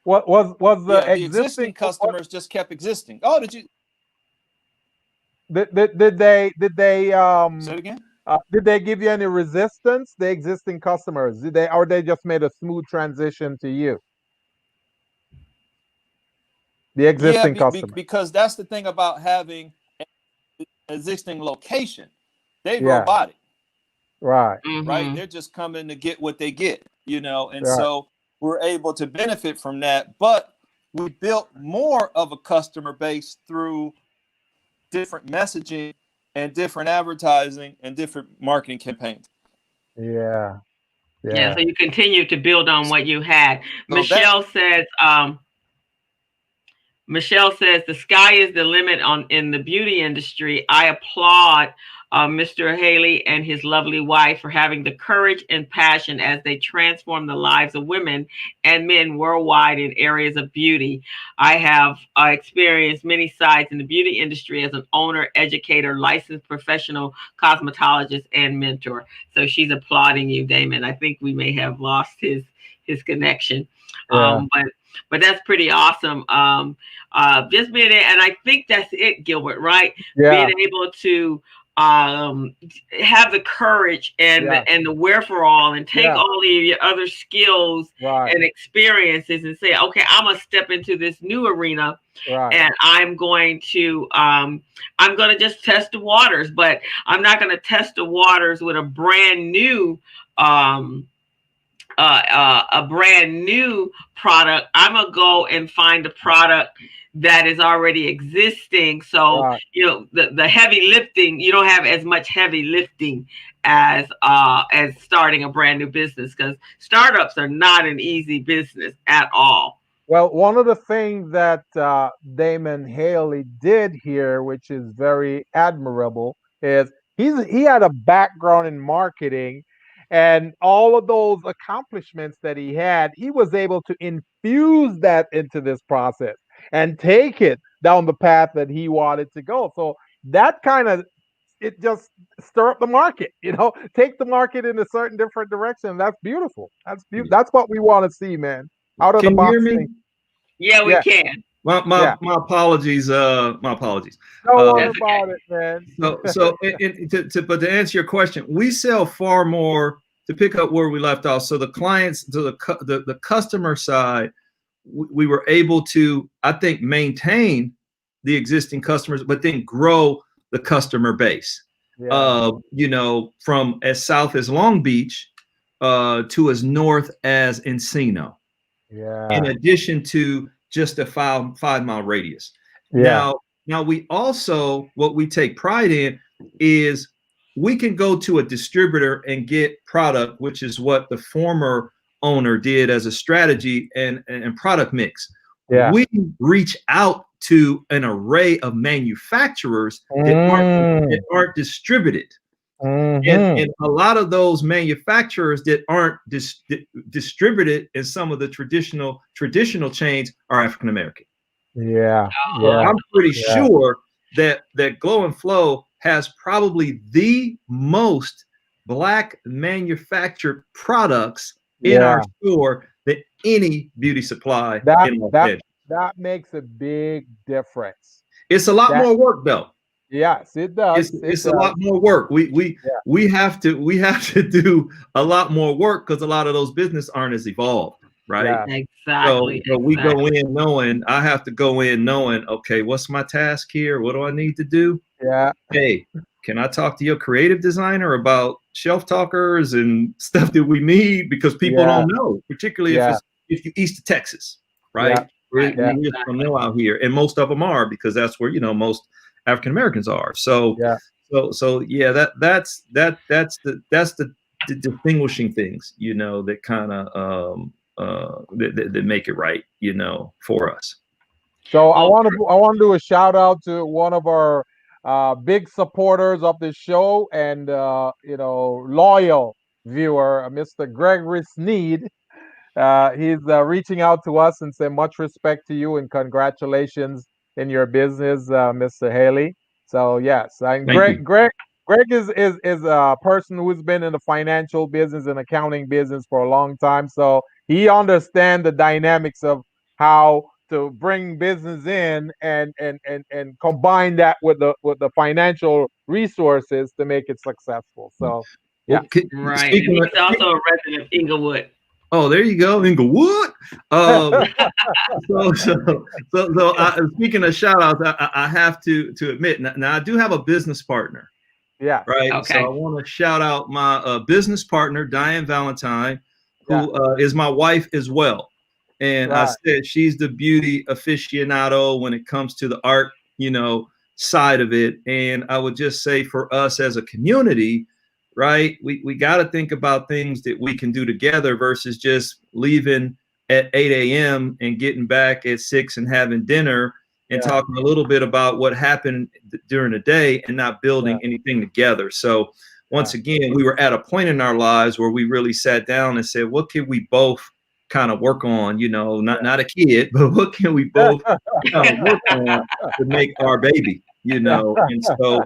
What was the
Yeah, the
existing?
existing customers just kept existing. Oh, did you
Did
say it again?
did they give you any resistance? The existing customers did they or they just made a smooth transition to you? The
Yeah,
existing customer.
because that's the thing about having an existing location. They
Yeah.
robotic,
Right.
right?
Mm-hmm.
They're just coming to get what they get. And
Right.
so we're able to benefit from that. But we built more of a customer base through different messaging and different advertising and different marketing campaigns.
Yeah.
Yeah.
Yeah.
So you continue to build on what you had.
So that
Michelle says the sky is the limit on in the beauty industry. I applaud Mr. Haley and his lovely wife for having the courage and passion as they transform the lives of women and men worldwide in areas of beauty. I have experienced many sides in the beauty industry as an owner, educator, licensed professional cosmetologist, and mentor. So she's applauding you, Damon. I think we may have lost his connection,
Yeah.
but that's pretty awesome. Just being there, and I think that's it, Gilbert. Right, being
Yeah.
able to um, have the courage and
Yeah.
the wherewithal, and take
Yeah.
all of your other skills
Right.
and experiences, and say, okay, I'm gonna step into this new arena,
Right.
and I'm going to just test the waters, but I'm not going to test the waters with um, a brand new product. I'm gonna go and find a product that is already existing. So
Right.
the heavy lifting, you don't have as much heavy lifting as starting a brand new business, because startups are not an easy business at all.
Well, one of the things that Damon Haley did here, which is very admirable, is he had a background in marketing, and all of those accomplishments that he had, he was able to infuse that into this process and take it down the path that he wanted to go. So that kind of it just stir up the market, take the market in a certain different direction. That's beautiful. That's beautiful. That's what we want to see, man. Out of the
Can you
box
hear me?
thing.
Yeah, we
Yeah.
can.
My apologies. My apologies.
Don't worry
That's
about
okay.
it, man.
But to answer your question, we sell far more. To pick up where we left off, so the clients, to the customer side, we were able to, I think, maintain the existing customers, but then grow the customer base.
Yeah.
From as south as Long Beach to as north as Encino, in
Yeah.
addition to just a 5 mile radius.
Yeah.
Now we also, what we take pride in is we can go to a distributor and get product, which is what the former owner did as a strategy and product mix.
Yeah.
We reach out to an array of manufacturers that aren't distributed. And a lot of those manufacturers that aren't distributed in some of the traditional chains are African American.
Yeah.
So
Yeah.
I'm pretty
Yeah.
sure that Glow and Flow has probably the most Black manufactured products in our store than any beauty supply in Los Angeles.
That makes a big difference.
It's a lot more work, though.
Yes, it does.
It's a lot more work. We have to do a lot more work because a lot of those business aren't as evolved, right?
Yeah.
Exactly.
So we go in knowing, I have to go in knowing, okay, what's my task here? What do I need to do?
Yeah.
Hey, can I talk to your creative designer about shelf talkers and stuff that we need? Because people don't know, particularly if you're east of Texas, right?
Yeah.
We just don't know out here, and most of them are, because that's where most African Americans are. So that's the distinguishing things, that kind of that make it right, for us.
So I want to do a shout out to one of our big supporters of the show and loyal viewer, Mr. Gregory Sneed. He's reaching out to us and saying much respect to you and congratulations in your business, Mr. Haley. So yes, and Greg is a person who's been in the financial business and accounting business for a long time. So he understands the dynamics of how to bring business in and combine that with the financial resources to make it succcesul. So yeah,
right. And he's also a resident of Inglewood.
Oh, there you go, Inglewood. Speaking of shout outs, I have to admit, now I do have a business partner.
Yeah.
Right.
Okay.
So I want to shout out my business partner, Diane Valentine, who is my wife as well. And I said she's the beauty aficionado when it comes to the art, side of it. And I would just say, for us as a community, right, we got to think about things that we can do together versus just leaving at 8 a.m. and getting back at 6 and having dinner and talking a little bit about what happened during the day and not building anything together. So once again, we were at a point in our lives where we really sat down and said, what can we both kind of work on, not a kid, but what can we both kind of work on to make our baby, And so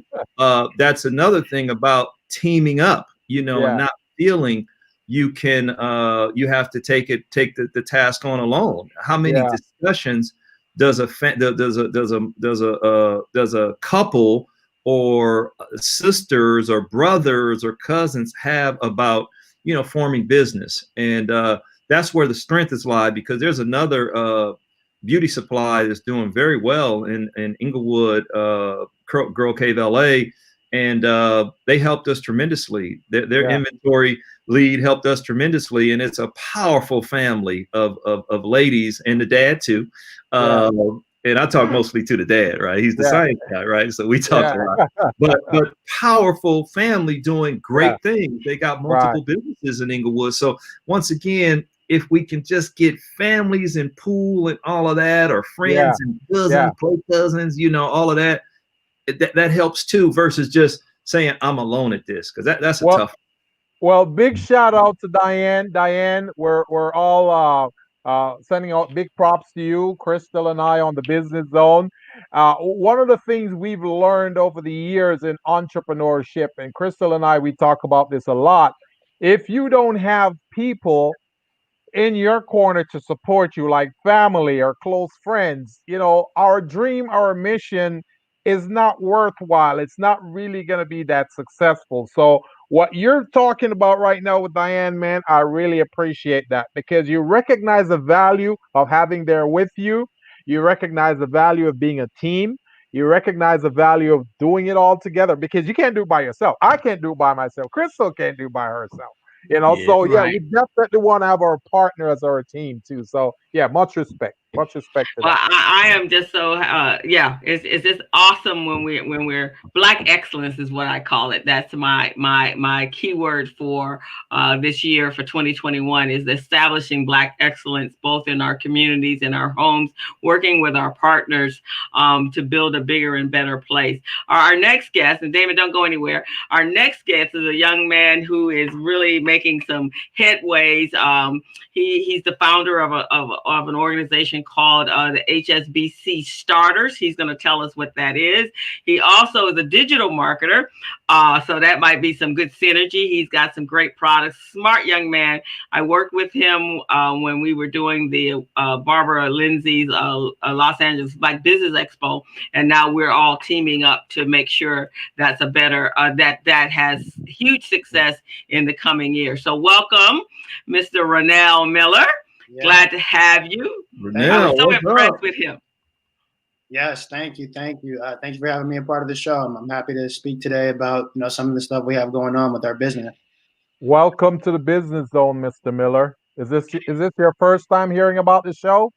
that's another thing about teaming up, and not feeling you can, you have to take the task on alone. How many discussions does a couple or sisters or brothers or cousins have about, forming business? And that's where the strength is lie, because there's another beauty supply that's doing very well in Inglewood, Girl Cave, LA. And they helped us tremendously. Their inventory lead helped us tremendously. And it's a powerful family of ladies, and the dad too. And I talk mostly to the dad, right? He's the science guy, right? So we talk a lot. But powerful family doing great things. They got multiple businesses in Inglewood. So once again, if we can just get families and pool and all of that, or friends and cousins, play cousins, all of that, that helps too, versus just saying I'm alone at this, because that's a tough.
Well, big shout out to Diane. Diane, we're all Sending out big props to you, Crystal and I on the Business Zone. One of the things we've learned over the years in entrepreneurship, and Crystal and I, we talk about this a lot. If you don't have people in your corner to support you, like family or close friends, our dream, our mission is not worthwhile. It's not really going to be that successful. So, what you're talking about right now with Diane, man, I really appreciate that because you recognize the value of having there with you. You recognize the value of being a team. You recognize the value of doing it all together because you can't do it by yourself. I can't do it by myself. Crystal can't do it by herself.
Yeah.
So yeah,
Right.
we definitely want to have our partner as our team too. So yeah, much respect to
Well,
that.
I am just so yeah. It's just awesome when we're Black excellence is what I call it. That's my keyword for this year for 2021 is establishing Black excellence both in our communities, in our homes, working with our partners to build a bigger and better place. Our next guest, and Damon, don't go anywhere. Our next guest is a young man who is really making some headways. He's the founder of an organization called the HSBC Starters. He's going to tell us what that is. He also is a digital marketer, so that might be some good synergy. He's got some great products. Smart young man. I worked with him when we were doing the Barbara Lindsay's Los Angeles Black Business Expo, and now we're all teaming up to make sure that's a better that has huge success in the coming year. So welcome, Mr. Ronell Miller.
Yeah.
Glad to have you. I was so impressed with him.
Yes, thank you. Thank you for having me a part of the show. I'm happy to speak today about some of the stuff we have going on with our business.
Welcome to the Business Zone, Mr. Miller. Is this your first time hearing about the show?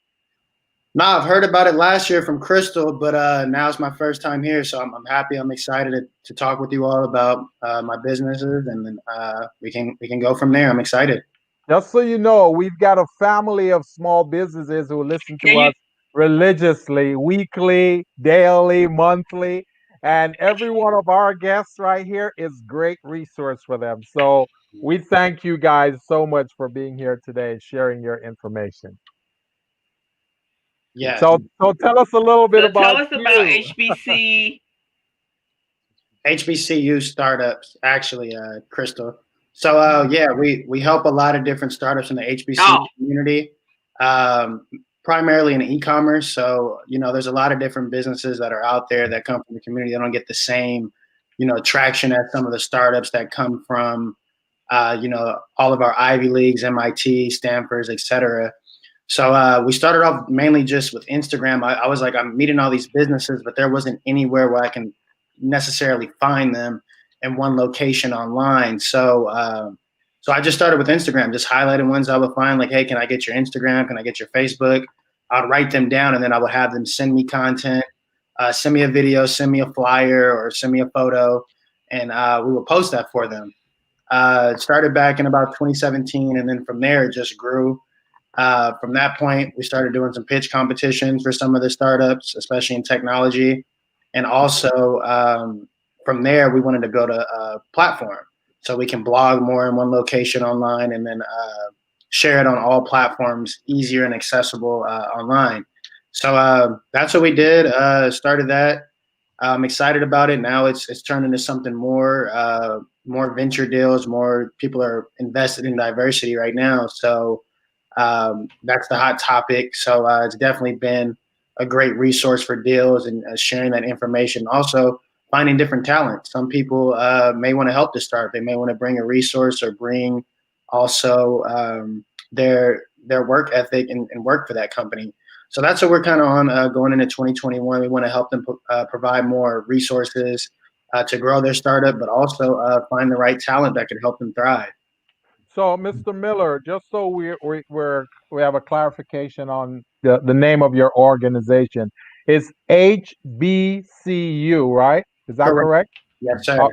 No, I've heard about it last year from Crystal, but now it's my first time here, so I'm happy. I'm excited to talk with you all about my businesses, and then we can go from there. I'm excited.
Just so you know, we've got a family of small businesses who listen
Can
to
you
us religiously, weekly, daily, monthly, and every one of our guests right here is great resource for them. So we thank you guys so much for being here today, sharing your information.
Yes,
So tell us a little bit
so tell
about
us about
you.
HBC?
HBCU Startups, actually, Crystal. So yeah, we help a lot of different startups in the HBCU community, primarily in e-commerce. So there's a lot of different businesses that are out there that come from the community. They don't get the same traction as some of the startups that come from all of our Ivy Leagues, MIT, Stanfords, etc. So we started off mainly just with Instagram. I was like, I'm meeting all these businesses, but there wasn't anywhere where I can necessarily find them in one location online. So I just started with Instagram, just highlighting ones I would find, like, hey, can I get your Instagram? Can I get your Facebook? I'd write them down, and then I would have them send me content, send me a video, send me a flyer, or send me a photo, and we would post that for them. It started back in about 2017, and then from there it just grew. From that point, we started doing some pitch competitions for some of the startups, especially in technology. And also from there, we wanted to build a platform so we can blog more in one location online and then share it on all platforms, easier and accessible online. So that's what we did. Started that. I'm excited about it. Now it's turned into something more venture deals. More people are invested in diversity right now. So that's the hot topic. So it's definitely been a great resource for deals and sharing that information. Also, finding different talent. Some people may want to help to start. They may want to bring a resource or bring also their work ethic and work for that company. So that's what we're kind of on going into 2021. We want to help them provide more resources to grow their startup, but also find the right talent that could help them thrive.
So, Mr. Miller, just so we have a clarification on the name of your organization, it's HBCU, right? Is that
Correct.
correct?
Yes, sir.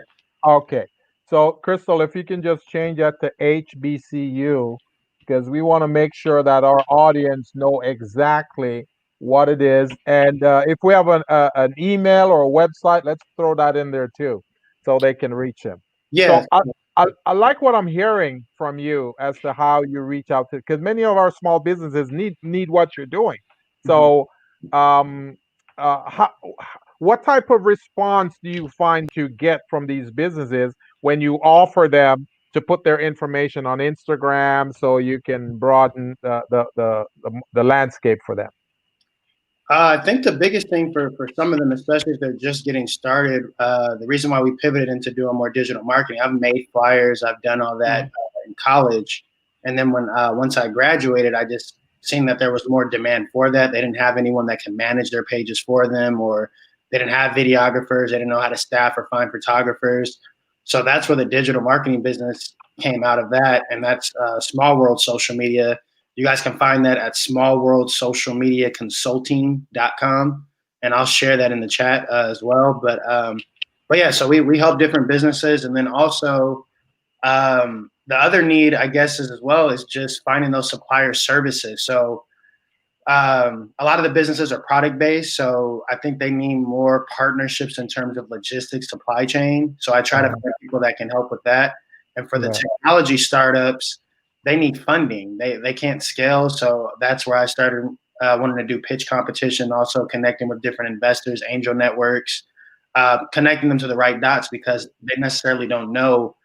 Okay. So, Crystal, if you can just change that to HBCU, because we want to make sure that our audience know exactly what it is. And if we have an email or a website, let's throw that in there too, so they can reach him.
Yeah.
So, I like what I'm hearing from you as to how you reach out to, because many of our small businesses need what you're doing.
Mhm.
So, um, how, what type of response do you find to get from these businesses when you offer them to put their information on Instagram so you can broaden the landscape for them?
I think the biggest thing for some of them, especially if they're just getting started, the reason why we pivoted into doing more digital marketing, I've made flyers, I've done all that in college, and then when once I graduated, I just seen that there was more demand for that. They didn't have anyone that can manage their pages for them, or they didn't have videographers, they didn't know how to staff or find photographers. So that's where the digital marketing business came out of that, and that's Small World Social Media. You guys can find that at smallworldsocialmediaconsulting.com, and I'll share that in the chat as well. But yeah, so we help different businesses, and then also the other need, I guess, is as well is just finding those supplier services. So a lot of the businesses are product based, so I think they need more partnerships in terms of logistics, supply chain. So I try to find people that can help with that. And for the
Right.
technology startups, they need funding. They can't scale, so that's where I started wanting to do pitch competition, also connecting with different investors, angel networks, connecting them to the right dots because they necessarily don't know.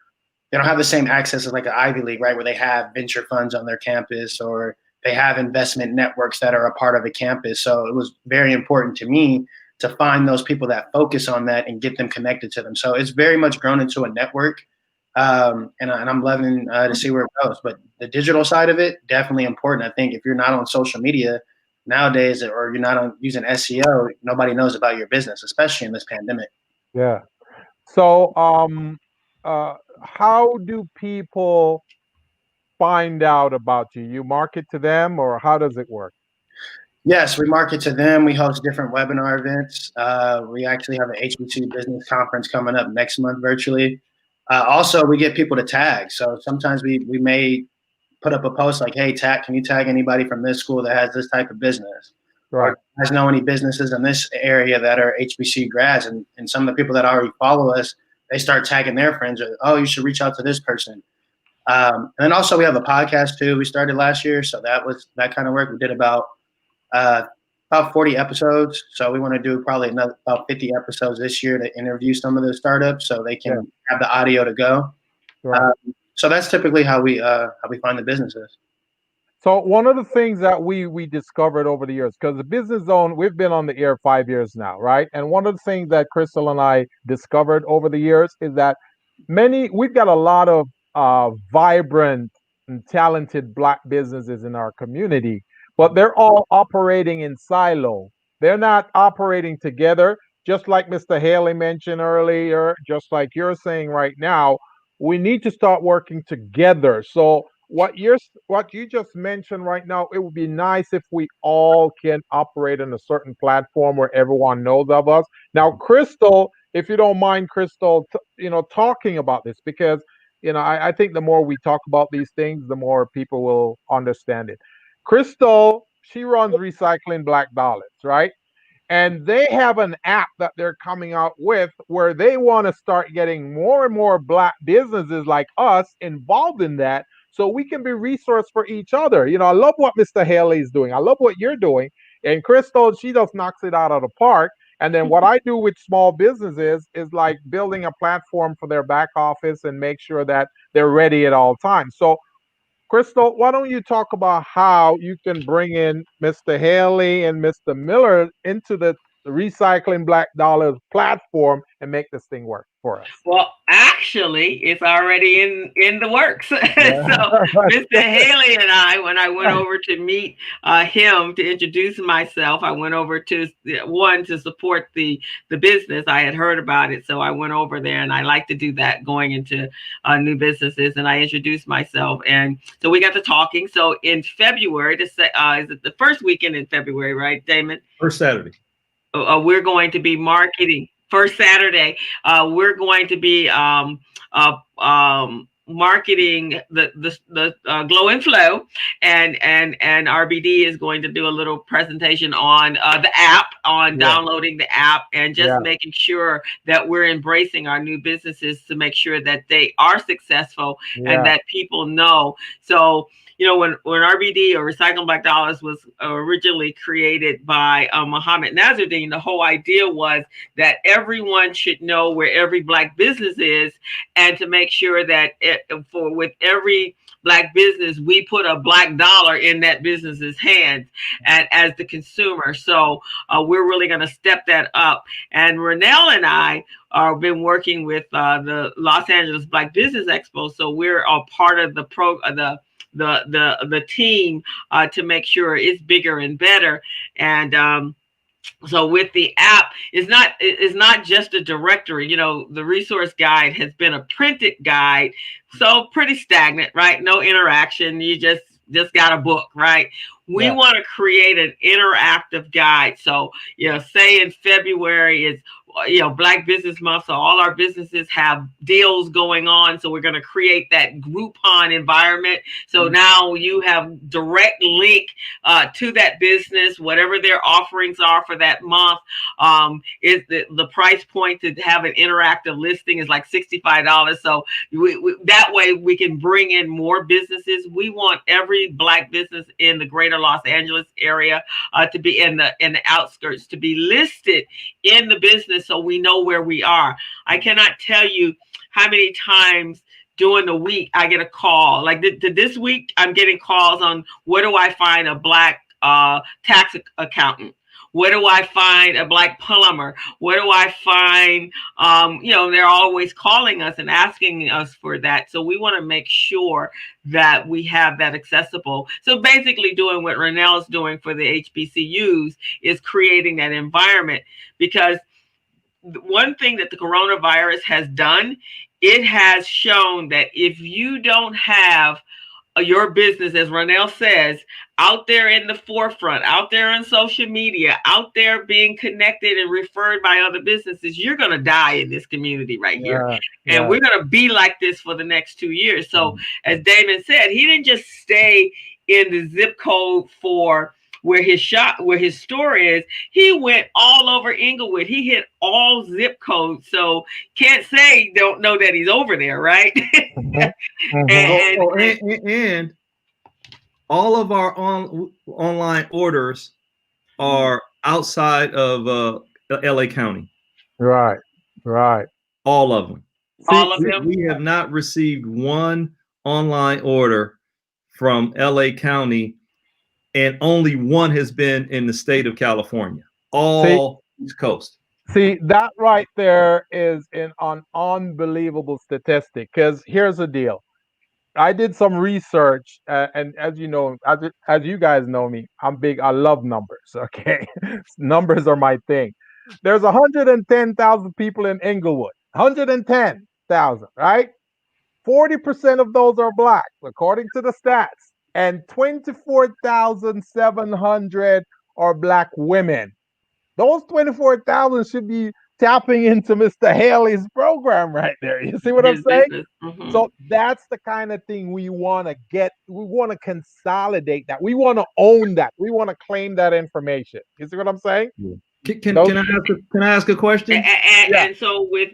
They don't have the same access as like an Ivy League, right, where they have venture funds on their campus or they have investment networks that are a part of a campus. So it was very important to me to find those people that focus on that and get them connected to them. So it's very much grown into a network, and I'm loving to see where it goes. But the digital side of it, definitely important. I think if you're not on social media nowadays or you're not on using SEO, nobody knows about your business, especially in this pandemic.
Yeah. So, how do people find out about you? You market to them, or how does it work?
Yes, we market to them. We host different webinar events. We actually have an HBCU business conference coming up next month virtually. Also, we get people to tag. So sometimes we may put up a post like, "Hey, can you tag anybody from this school that has this type of business?" Or,
Right.
"Do you guys know any businesses in this area that are HBCU grads?" And some of the people that already follow us, they start tagging their friends. Or, "Oh, you should reach out to this person." And then also we have a podcast too. We started last year, so that kind of work. We did uh, about 40 episodes. So we want to do probably another about 50 episodes this year to interview some of the startups so they
Yeah.
can have the audio to go.
Right.
So that's typically how we find the businesses.
So one of the things that we discovered over the years, because the business zone, we've been on the air 5 years now, right? And one of the things that Crystal and I discovered over the years is that we've got a lot of vibrant and talented black businesses in our community, but they're all operating in silo. They're not operating together, just like Mr. Haley mentioned earlier, just like you're saying right now. We need to start working together. So what you just mentioned right now, it would be nice if we all can operate in a certain platform where everyone knows of us. Now, Crystal, if you don't mind, Crystal, talking about this, because I think the more we talk about these things, the more people will understand it. Crystal, she runs Recycling Black Dollars, right? And they have an app that they're coming out with where they want to start getting more and more black businesses like us involved in that so we can be resource for each other. I love what Mr. Haley is doing. I love what you're doing. And Crystal, she just knocks it out of the park. And then what I do with small businesses is like building a platform for their back office and make sure that they're ready at all times. So Crystal, why don't you talk about how you can bring in Mr. Haley and Mr. Miller into the Recycling Black Dollars platform and make this thing work for us?
Well, actually, it's already in the works. So
Yeah.
Mr. Haley and I, when I went over to meet him to introduce myself, I went over to to support the business. I had heard about it, so I went over there, and I like to do that going into new businesses. And I introduced myself, and so we got to talking. So in February, is it the first weekend in February, right, Damon?
First Saturday.
We're going to be marketing first Saturday. We're going to be marketing the Glow and Flow, and RBD is going to do a little presentation on the app, on downloading the app, and just making sure that we're embracing our new businesses to make sure that they are successful and that people know. So, you know, when RBD, or Recycling Black Dollars, was originally created by Muhammad Nazruddin, the whole idea was that everyone should know where every Black business is, and to make sure that with every Black business, we put a Black dollar in that business's hands, and as the consumer. So we're really going to step that up. And Renell and I have been working with the Los Angeles Black Business Expo, so we're a part of the team to make sure it's bigger and better. And so with the app, it's not just a directory. You know, the resource guide has been a printed guide, so pretty stagnant, right? No interaction. You just got a book, right? We want to create an interactive guide. So, you know, say in February is, you know, Black Business Month, so all our businesses have deals going on. So we're going to create that Groupon environment. So now you have direct link to that business, whatever their offerings are for that month. Is the price point to have an interactive listing is like $65. So that way we can bring in more businesses. We want every Black business in the greater Los Angeles area to be in the outskirts, to be listed in the business, so we know where we are. I cannot tell you how many times during the week I get a call. Like this week, I'm getting calls on, where do I find a Black tax accountant? Where do I find a Black plumber? Where do I find, you know, they're always calling us and asking us for that. So we want to make sure that we have that accessible. So basically doing what Renell is doing for the HBCUs is creating that environment, because one thing that the coronavirus has done, it has shown that if you don't have your business, as Renell says, out there in the forefront, out there on social media, out there being connected and referred by other businesses, you're going to die in this community right here. And we're going to be like this for the next 2 years. So as Damon said, he didn't just stay in the zip code for where his store is. He went all over Inglewood. He hit all zip codes. So can't say don't know that he's over there, right?
And all of our online orders are outside of LA County.
Right.
All of them.
All of them.
We have not received one online order from LA County, and only one has been in the state of California. All East Coast.
See, that right there is an unbelievable statistic, because here's the deal. I did some research, and as you know, as you guys know me, I love numbers, okay? Numbers are my thing. There's 110,000 people in Inglewood, 110,000, right? 40% of those are Black, according to the stats, and 24,700 are Black women. Those 24,000 should be tapping into Mr. Haley's program right there. You see what I'm saying?
Mm-hmm.
So that's the kind of thing we want to get. We want to consolidate that. We want to own that. We want to claim that information. You see what I'm saying?
Yeah. Can I ask a question?
And so with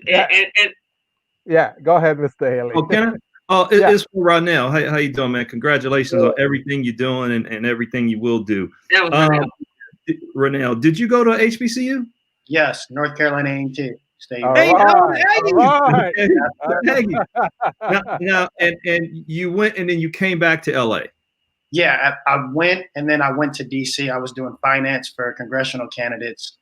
yeah, go ahead, Mr. Haley.
Oh, can I? Oh, it's for Ronell. How you doing, man? Congratulations on everything you're doing and everything you will do.
That was
Renell, did you go to HBCU?
Yes, North Carolina A&T State.
Hey,
right.
Now, and you went and then you came back to LA.
Yeah, I went and then I went to DC. I was doing finance for congressional candidates,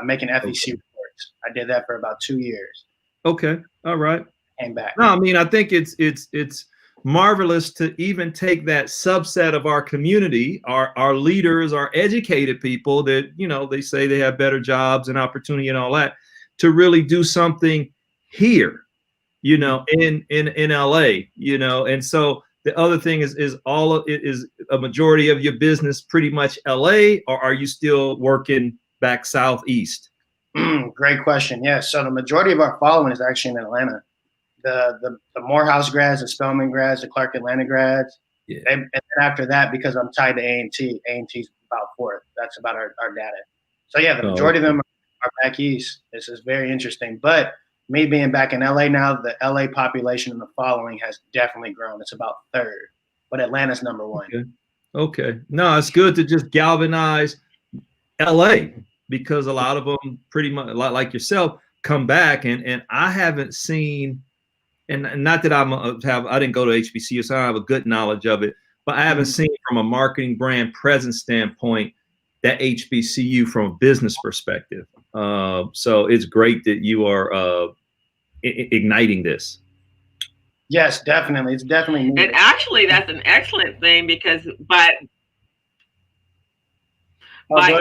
making FEC reports. I did that for about 2 years.
Okay, all right.
Came back.
No, I mean, I think it's marvelous to even take that subset of our community, our leaders, our educated people that, you know, they say they have better jobs and opportunity and all that, to really do something here, you know, in LA, you know. And so the other thing is all of it is a majority of your business pretty much LA, or are you still working back southeast?
Great question. Yeah. So the majority of our following is actually in Atlanta. the Morehouse grads, the Spelman grads, the Clark Atlanta grads.
Yeah.
And then after that, because I'm tied to A&T, A&T's about fourth. That's about our data. So yeah, the majority of them are back east. This is very interesting. But me being back in LA now, the LA population and the following has definitely grown. It's about third, but Atlanta's number one.
Okay. No, it's good to just galvanize LA, because a lot of them pretty much like yourself come back, and I haven't seen, and not that I didn't go to HBCU, so I have a good knowledge of it, but I haven't seen from a marketing brand presence standpoint that HBCU from a business perspective. So it's great that you are igniting this.
Yes, definitely. It's definitely needed.
And actually, that's an excellent thing, because by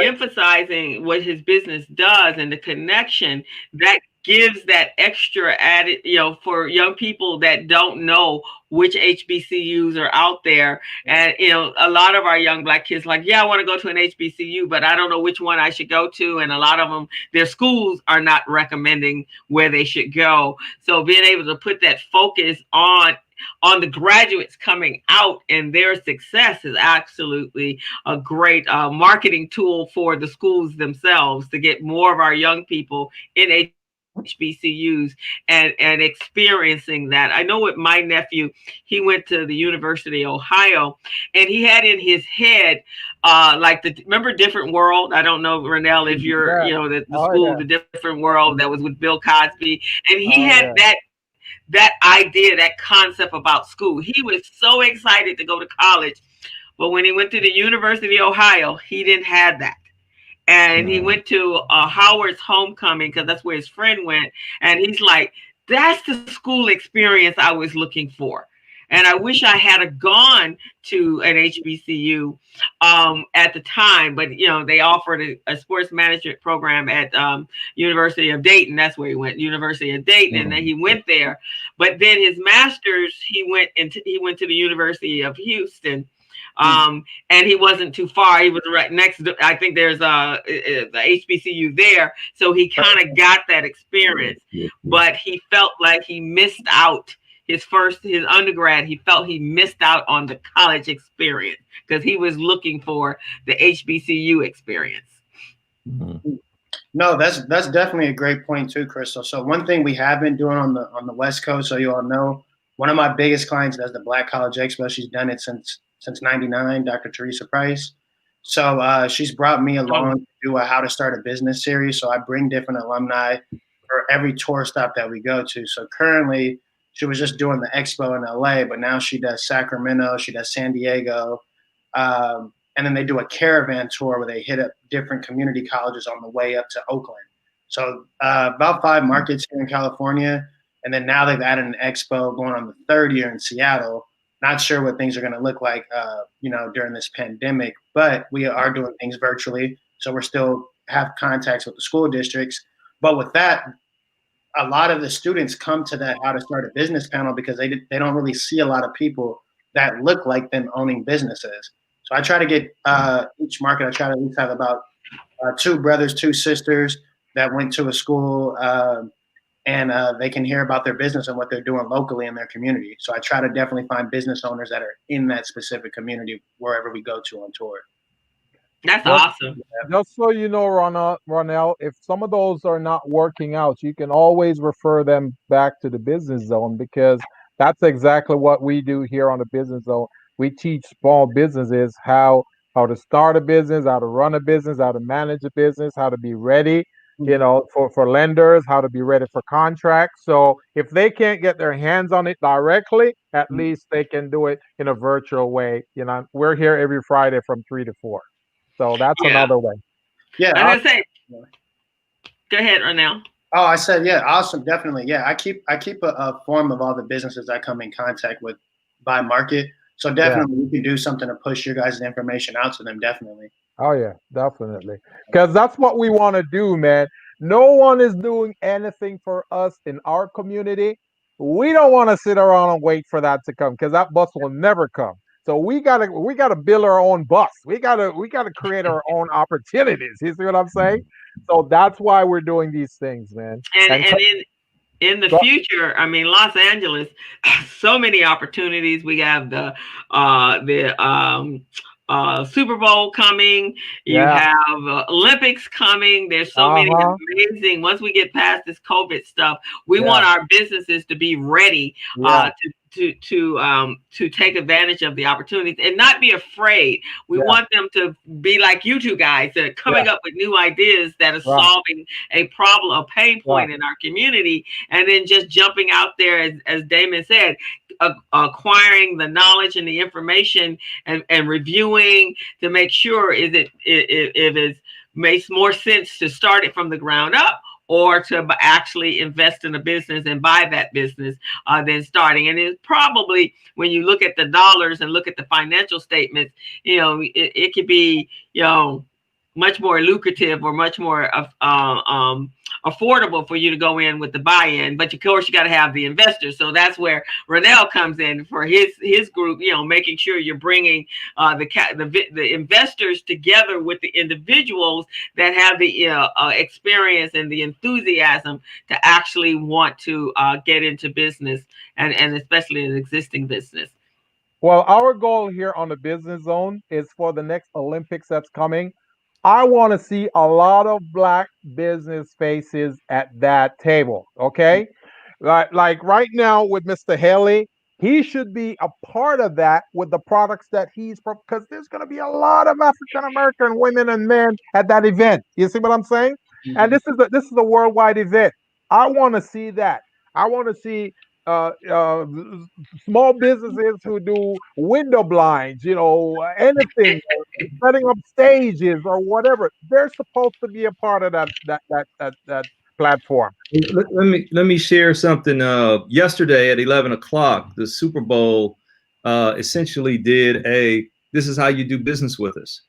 emphasizing what his business does and the connection, that gives that extra added, for young people that don't know which HBCUs are out there. And, a lot of our young Black kids like, yeah, I want to go to an HBCU, but I don't know which one I should go to. And a lot of them, their schools are not recommending where they should go. So being able to put that focus on the graduates coming out and their success is absolutely a great marketing tool for the schools themselves, to get more of our young people in HBCUs and experiencing that. I know with my nephew, he went to the University of Ohio, and he had in his head remember Different World? I don't know, Renell, if you're the school, The Different World, that was with Bill Cosby, and he had that idea, that concept about school. He was so excited to go to college, but when he went to the University of Ohio, he didn't have that. And he went to Howard's homecoming, because that's where his friend went. And he's like, that's the school experience I was looking for. And I wish I had gone to an HBCU at the time. But, they offered a sports management program at University of Dayton. That's where he went, University of Dayton. And then he went there. But then his master's, he went to the University of Houston. And he wasn't too far. He was right next to, I think there's the HBCU there. So he kind of got that experience, but he felt like he missed out his undergrad. He felt he missed out on the college experience because he was looking for the HBCU experience.
Mm-hmm. No, that's definitely a great point too, Crystal. So one thing we have been doing on the West Coast, so you all know, one of my biggest clients does the Black College Expo. She's done it since '99, Dr. Teresa Price. So she's brought me along to do a How to Start a Business series. So I bring different alumni for every tour stop that we go to. So currently, she was just doing the expo in LA, but now she does Sacramento, she does San Diego, and then they do a caravan tour where they hit up different community colleges on the way up to Oakland. So about 5 markets here in California, and then now they've added an expo going on the 3rd year in Seattle. Not sure what things are going to look like, during this pandemic, but we are doing things virtually. So we're still have contacts with the school districts. But with that, a lot of the students come to that How to Start a Business panel because they don't really see a lot of people that look like them owning businesses. So I try to get each market, I try to at least have about 2 brothers, 2 sisters that went to a school, and they can hear about their business and what they're doing locally in their community. So I try to definitely find business owners that are in that specific community wherever we go to on tour.
That's awesome.
Just so you know, Ronell, if some of those are not working out, you can always refer them back to the Business Zone, because that's exactly what we do here on the Business Zone. We teach small businesses how to start a business, how to run a business, how to manage a business, how to be ready, for lenders, how to be ready for contracts. So if they can't get their hands on it directly, at least they can do it in a virtual way. We're here every Friday from 3 to 4. So that's another way.
Yeah.
I was gonna say, go ahead, Ronell.
Oh, I said, yeah, awesome, definitely. Yeah, I keep a form of all the businesses I come in contact with by market. So definitely we can do something to push your guys' information out to them, definitely.
Oh yeah, definitely. Because that's what we want to do, man. No one is doing anything for us in our community. We don't want to sit around and wait for that to come, because that bus will never come. So we gotta build our own bus. We gotta create our own opportunities. You see what I'm saying? So that's why we're doing these things, man.
in the future, I mean, Los Angeles, so many opportunities. We have the Super Bowl coming. You have Olympics coming. There's so many amazing. Once we get past this COVID stuff, we want our businesses to be ready to take advantage of the opportunities and not be afraid. We want them to be like you two guys that are coming up with new ideas that are solving a problem, a pain point in our community, and then just jumping out there, as Damon said, acquiring the knowledge and the information and reviewing to make sure if it makes more sense to start it from the ground up or to actually invest in a business and buy that business than starting. And it's probably, when you look at the dollars and look at the financial statements, it could be, much more lucrative or much more affordable for you to go in with the buy-in. But of course, you got to have the investors. So that's where Rennell comes in for his group, making sure you're bringing the investors together with the individuals that have the experience and the enthusiasm to actually want to get into business and especially an existing business.
Well, our goal here on the Business Zone is for the next Olympics that's coming. I want to see a lot of Black business faces at that table. Okay. Like right now with Mr. Haley, he should be a part of that with the products that because there's going to be a lot of African American women and men at that event. You see what I'm saying? Mm-hmm. And this is a worldwide event. I want to see that. I want to see small businesses who do window blinds, anything, setting up stages or whatever. They're supposed to be a part of that platform.
Let me share something. Yesterday at 11 o'clock, the Super Bowl essentially did this is how you do business with us.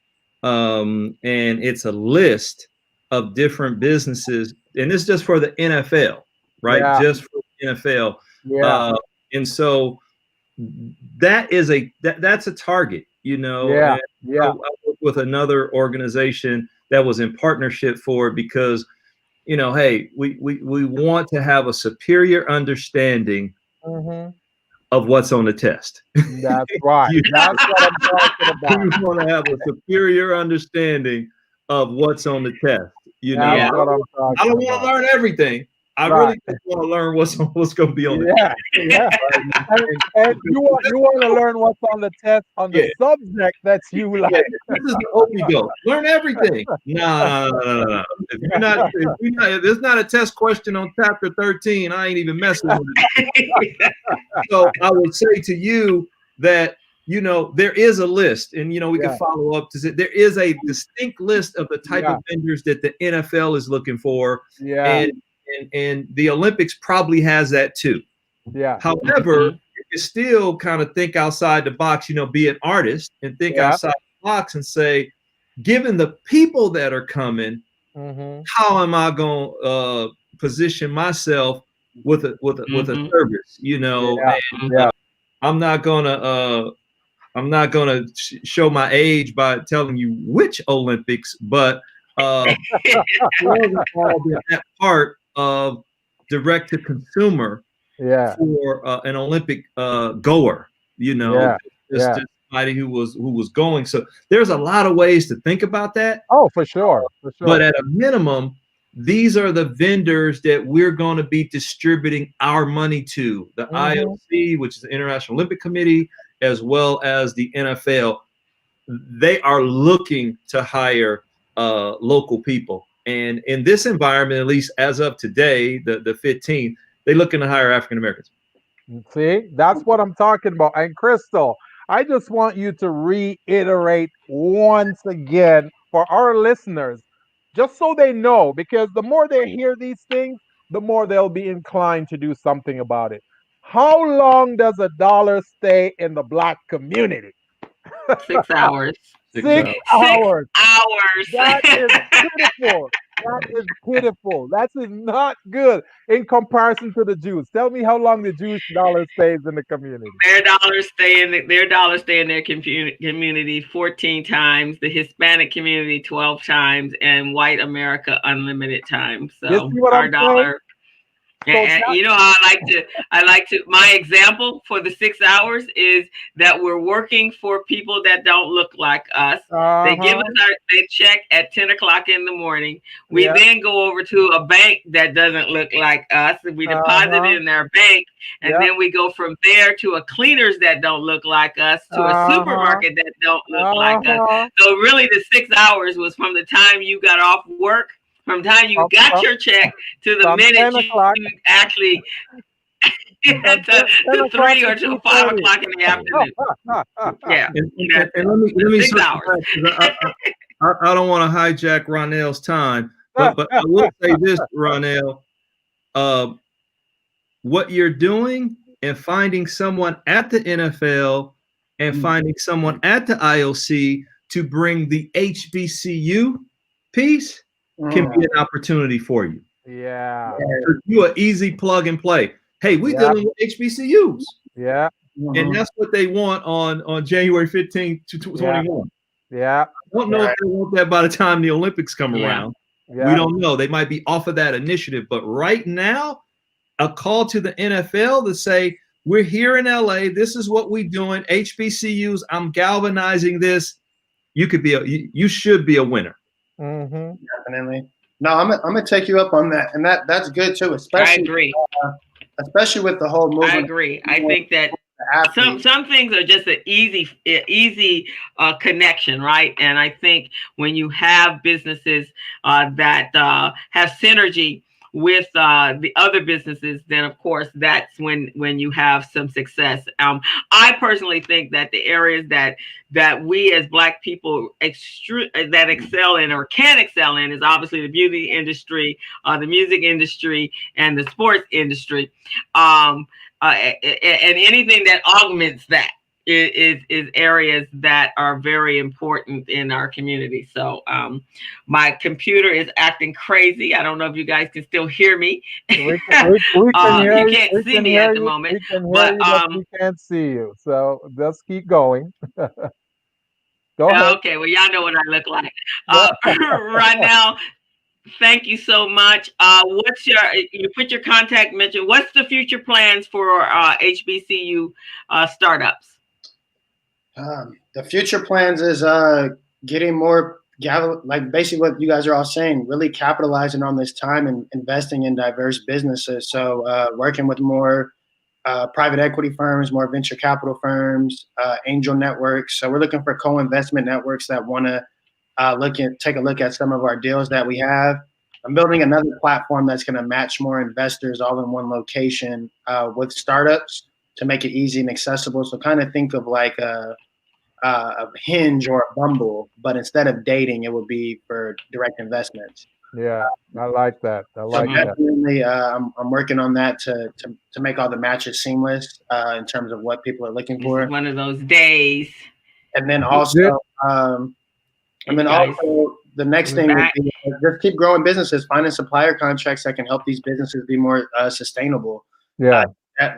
And it's a list of different businesses, and it's just for the NFL, right? Yeah. Just for the NFL. Yeah. And so that's a target, Yeah. And I worked with another organization that was in partnership for it because, hey, we want to have a superior understanding of what's on the test.
That's right. That's what I'm talking about.
We want to have a superior understanding of what's on the test.
That's what I'm talking
I don't want to learn everything. I really just want to learn what's going to be on the test.
Yeah. And you want to learn what's on the test on the subject that you like.
Yeah. This is the Okie doke. Learn everything. No. If there's not a test question on chapter 13, I ain't even messing with it. So I would say to you that there is a list, and we can follow up to say there is a distinct list of the type of vendors that the NFL is looking for. Yeah. And the Olympics probably has that too. Yeah. However, you can still kind of think outside the box, be an artist and think outside the box and say, given the people that are coming, how am I going to position myself with a service? And, I'm not gonna show my age by telling you which Olympics, but that part of direct to consumer for an Olympic goer, just somebody who was going. So there's a lot of ways to think about that.
Oh, for sure.
But at a minimum, these are the vendors that we're going to be distributing our money to. The IOC, which is the International Olympic Committee, as well as the NFL. They are looking to hire local people. And in this environment, at least as of today, the 15th, they're looking to hire African Americans.
See, that's what I'm talking about. And Crystal, I just want you to reiterate once again for our listeners, just so they know, because the more they hear these things, the more they'll be inclined to do something about it. How long does $1 stay in the Black community?
6 hours.
6 hours.
6 hours.
That is pitiful. That is pitiful. That is not good in comparison to the Jews. Tell me how long the Jewish dollar stays in the community.
Their dollars stay in their community 14 times, the Hispanic community 12 times, and white America unlimited times. So our dollar. And you know how I like to, my example for the 6 hours is that we're working for people that don't look like us. They give us their check at 10 o'clock in the morning. We then go over to a bank that doesn't look like us. We deposit it in their bank. And then we go from there to a cleaners that don't look like us, to a supermarket that don't look like us. So really the 6 hours was from the time you got off work, from the time you got your check to the minute you actually to 3 or to 5 o'clock in the afternoon. Yeah.
And let me
6 hours.
I don't want to hijack Ronell's time, but I will say this, Ronell, what you're doing and finding someone at the NFL and finding someone at the IOC to bring the HBCU piece can be an opportunity for you.
Yeah.
You an easy plug and play. Hey, we're dealing with HBCUs.
Yeah.
And that's what they want on January 15th to 21.
Yeah.
I don't know if they want that by the time the Olympics come around. Yeah. We don't know. They might be off of that initiative. But right now, a call to the NFL to say, we're here in LA. This is what we're doing. HBCUs, I'm galvanizing this. You should be a winner.
Definitely. No, I'm gonna take you up on that, and that's good too. Especially,
I agree.
Especially with the whole movement.
I agree. I think that some things are just an easy connection, right? And I think when you have businesses that have synergy with the other businesses, then of course that's when you have some success. I personally think that the areas that we as Black people that excel in or can excel in is obviously the beauty industry, the music industry, and the sports industry, and anything that augments that is areas that are very important in our community. So my computer is acting crazy. I don't know if you guys can still hear me.
We can hear
you can't see me at the moment.
We can hear you, but we can't see you. So let's keep going. Go ahead.
Okay, well, y'all know what I look like. Right now, thank you so much. You put your contact mention. What's the future plans for HBCU startups?
The future plans is getting more, like basically what you guys are all saying, really capitalizing on this time and investing in diverse businesses. So working with more private equity firms, more venture capital firms, angel networks. So we're looking for co-investment networks that want to take a look at some of our deals that we have. I'm building another platform that's going to match more investors all in one location with startups to make it easy and accessible. So kind of think of like a Hinge or a Bumble, but instead of dating, it would be for direct investments.
Yeah, I like that.
Definitely, I'm working on that to make all the matches seamless in terms of what people are looking for.
One of those days.
And then also, the next thing would be just keep growing businesses, finding supplier contracts that can help these businesses be more sustainable.
Yeah.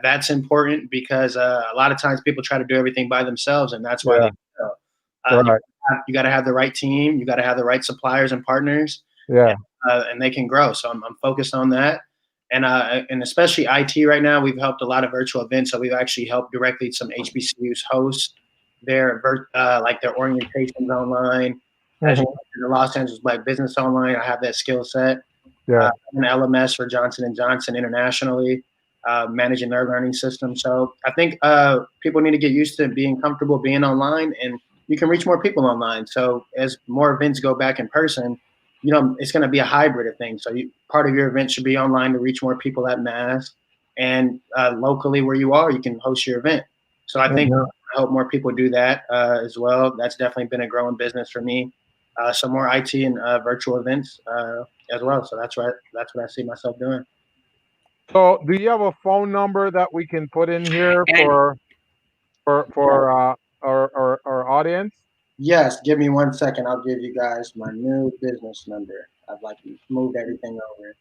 That's important because a lot of times people try to do everything by themselves, and that's why they fail. You got to have the right team. You got to have the right suppliers and partners.
Yeah.
And they can grow. So I'm focused on that. And especially IT right now, we've helped a lot of virtual events. So we've actually helped directly some HBCUs host their their orientations online. As you know, the Los Angeles Black Business Online, I have that skill set.
Yeah.
An LMS for Johnson & Johnson internationally, managing their learning system. So I think people need to get used to being comfortable being online, and you can reach more people online. So as more events go back in person, it's going to be a hybrid of things. So part of your event should be online to reach more people at mass, and locally where you are, you can host your event. So I think I hope more people do that as well. That's definitely been a growing business for me. Some more IT and virtual events as well. So that's what I see myself doing.
So do you have a phone number that we can put in here for our audience?
Yes, give me 1 second. I'll give you guys my new business number. I'd like to move everything over.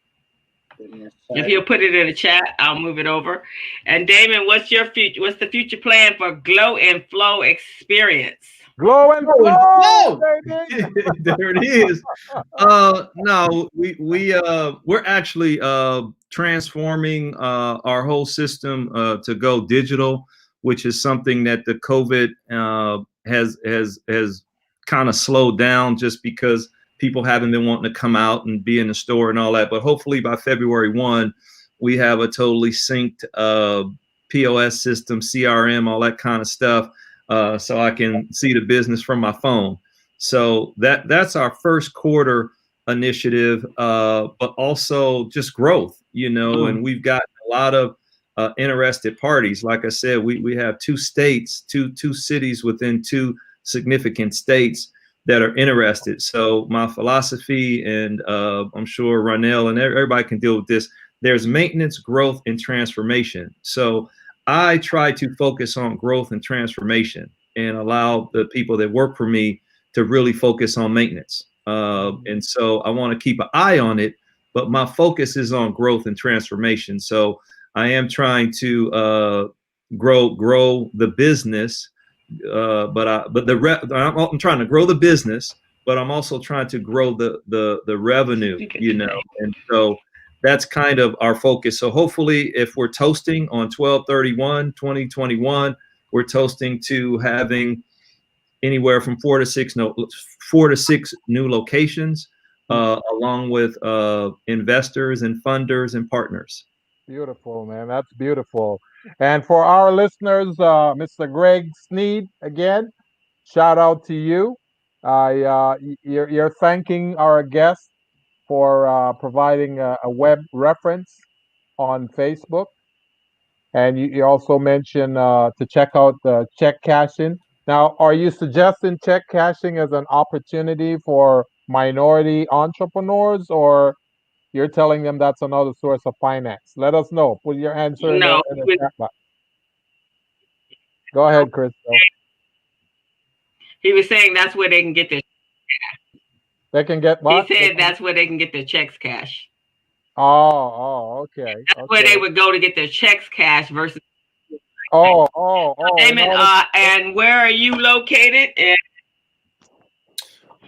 If you'll put it in the chat, I'll move it over. And Damon, what's the future plan for Glow and Flow Experience?
Glow and flow, baby.
There it is. No, we're actually transforming our whole system to go digital, which is something that the COVID has kind of slowed down just because people haven't been wanting to come out and be in the store and all that. But hopefully by February 1, we have a totally synced POS system, CRM, all that kind of stuff, so I can see the business from my phone. So that's our first quarter initiative, but also just growth, and we've got a lot of interested parties. Like I said, we have two cities within two significant states that are interested. So my philosophy, and I'm sure Ronell and everybody can deal with this, there's maintenance, growth, and transformation. So I try to focus on growth and transformation and allow the people that work for me to really focus on maintenance. And so I want to keep an eye on it, but my focus is on growth and transformation. So I am trying to grow the business, I'm trying to grow the business, but I'm also trying to grow the revenue, and so that's kind of our focus. So hopefully, if we're toasting on 12/31/2021, we're toasting to having anywhere from 4 to 6 new locations, along with investors and funders and partners.
Beautiful, man. That's beautiful. And for our listeners, Mr. Greg Sneed, again, shout out to you. You're thanking our guest for providing a web reference on Facebook. And you also mentioned to check out the check cashing. Now, are you suggesting check cashing as an opportunity for minority entrepreneurs, or you're telling them that's another source of finance? Let us know. Put your answer in
No,
the chat box. Go ahead, Crystal.
he was saying that's where they can get their.
They can get
He
what?
said that's where they can get their checks cash.
Okay.
That's where they would go to get their checks cash versus.
Oh.
Damon, and where are you located?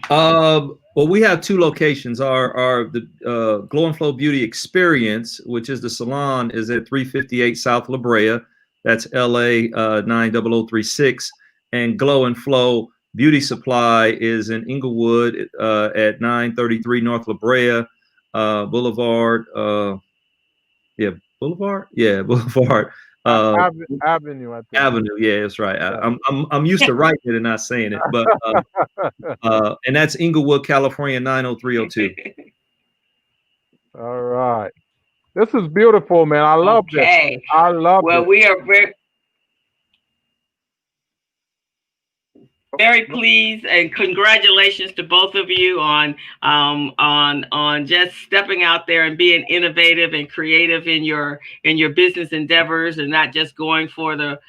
Well, we have two locations. The Glow and Flow Beauty Experience, which is the salon, is at 358 South La Brea. That's LA 90036. And Glow and Flow Beauty Supply is in Inglewood at 933 North La Brea Boulevard. Boulevard. Yeah, Boulevard.
Avenue. I think.
Avenue. Yeah, that's right. I'm used to writing it and not saying it, but and that's Inglewood, California 90302.
All right. This is beautiful, man. I love this. I love
Well,
this.
we are very pleased, and congratulations to both of you on just stepping out there and being innovative and creative in your business endeavors, and not just going for the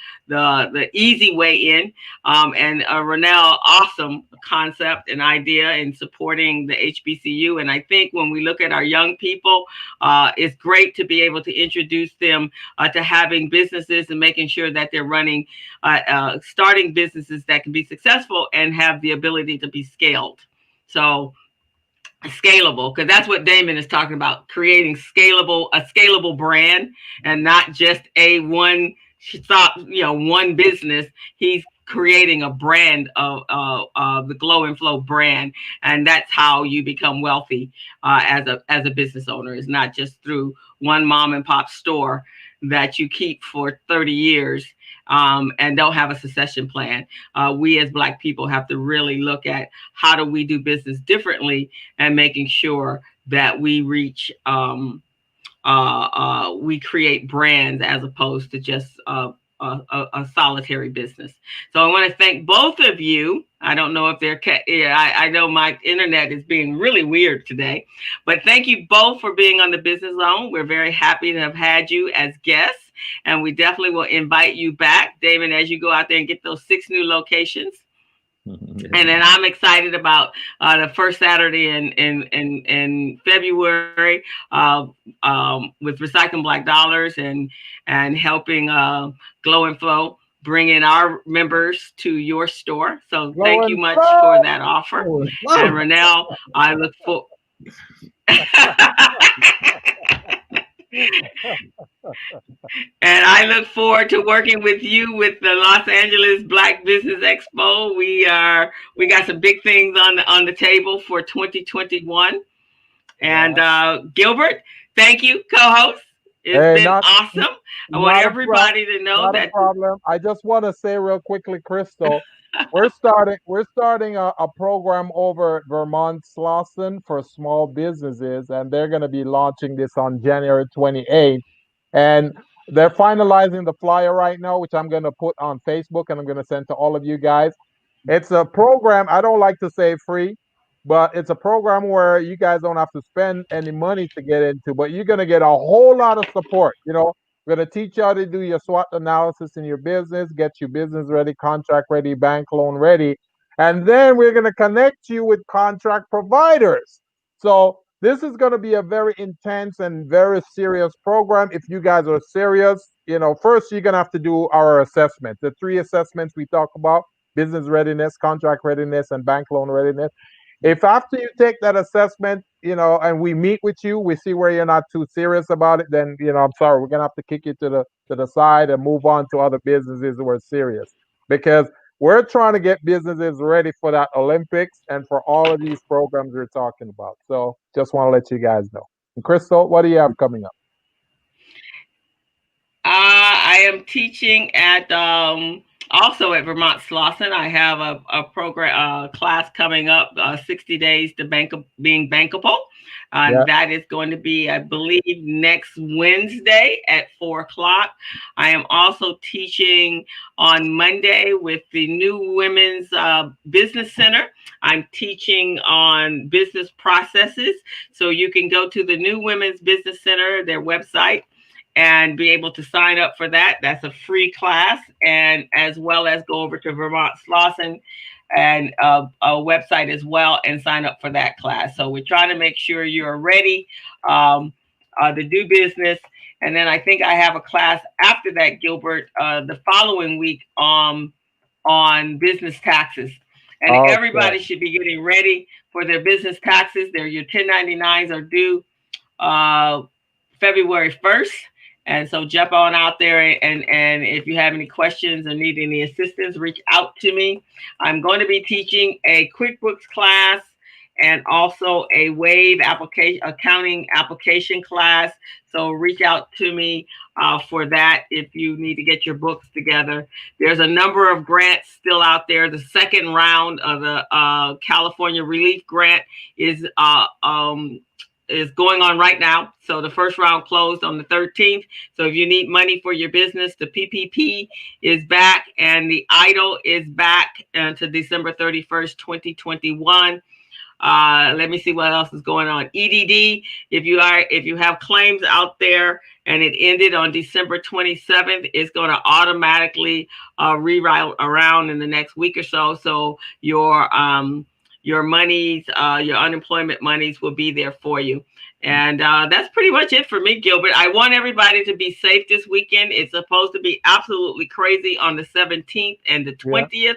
easy way in. And Ronell, awesome concept and idea in supporting the HBCU. And I think when we look at our young people, it's great to be able to introduce them to having businesses and making sure that they're running, starting businesses that can be successful and have the ability to be scaled. So scalable, because that's what Damon is talking about, creating a scalable brand, and not just one business. He's creating a brand of the Glow and Flow brand, and that's how you become wealthy as a business owner. It's not just through one mom and pop store that you keep for 30 years and don't have a succession plan. We as Black people have to really look at how do we do business differently, and making sure that we reach, we create brands as opposed to just a solitary business. So I want to thank both of you. I don't know if I know my internet is being really weird today, but thank you both for being on the Business Zone. We're very happy to have had you as guests, and we definitely will invite you back, Damon, as you go out there and get those 6 new locations. And then I'm excited about the first Saturday in February with Recycling Black Dollars and helping Glow and Flow bringing our members to your store. So
Glow
thank you
and
much
flow.
for that offer. And Renell, I look for. And I look forward to working with you with the Los Angeles Black Business Expo. We got some big things on the table for 2021. And Gilbert, thank you, co-host. It's
Hey,
been awesome. I want everybody to know
not a
that.
problem. I just want to say real quickly, Crystal, we're starting a program over at Vermont Slauson for small businesses, and they're going to be launching this on January 28th. And they're finalizing the flyer right now, which I'm going to put on Facebook and I'm going to send to all of you guys. It's a program, I don't like to say free, but it's a program where you guys don't have to spend any money to get into, but you're going to get a whole lot of support. We're going to teach you how to do your SWOT analysis in your business, get your business ready, contract ready, bank loan ready. And then we're going to connect you with contract providers. So this is going to be a very intense and very serious program. If you guys are serious, first you're going to have to do our assessment, the 3 assessments we talk about: business readiness, contract readiness, and bank loan readiness. If after you take that assessment, and we meet with you, we see where you're not too serious about it, then, I'm sorry, we're gonna have to kick you to the side and move on to other businesses who are serious. Because we're trying to get businesses ready for that Olympics and for all of these programs we're talking about. So just want to let you guys know. And Crystal, what do you have coming up?
I am teaching at also at Vermont Slauson. I have a program class coming up, 60 days to being bankable. That is going to be, I believe, next Wednesday at 4:00. I am also teaching on Monday with the New Women's Business Center. I'm teaching on business processes. So you can go to the New Women's Business Center, their website, and be able to sign up for that. That's a free class, and as well as go over to Vermont Slauson and a website as well and sign up for that class. So we're trying to make sure you're ready to do business. And then I think I have a class after that, Gilbert, the following week on business taxes. And everybody should be getting ready for their business taxes. Your 1099s are due February 1st. And so jump on out there, and if you have any questions or need any assistance, reach out to me. I'm going to be teaching a QuickBooks class and also a Wave accounting application class. So reach out to me for that if you need to get your books together. There's a number of grants still out there. The second round of the California Relief Grant is going on right now. So the first round closed on the 13th. So if you need money for your business, the PPP is back and the EIDL is back to December 31st, 2021. Let me see what else is going on. EDD, if you have claims out there and it ended on December 27th, it's going to automatically reroute around in the next week or so. So your monies, your unemployment monies will be there for you. And that's pretty much it for me, Gilbert. I want everybody to be safe this weekend. It's supposed to be absolutely crazy on the 17th and the 20th,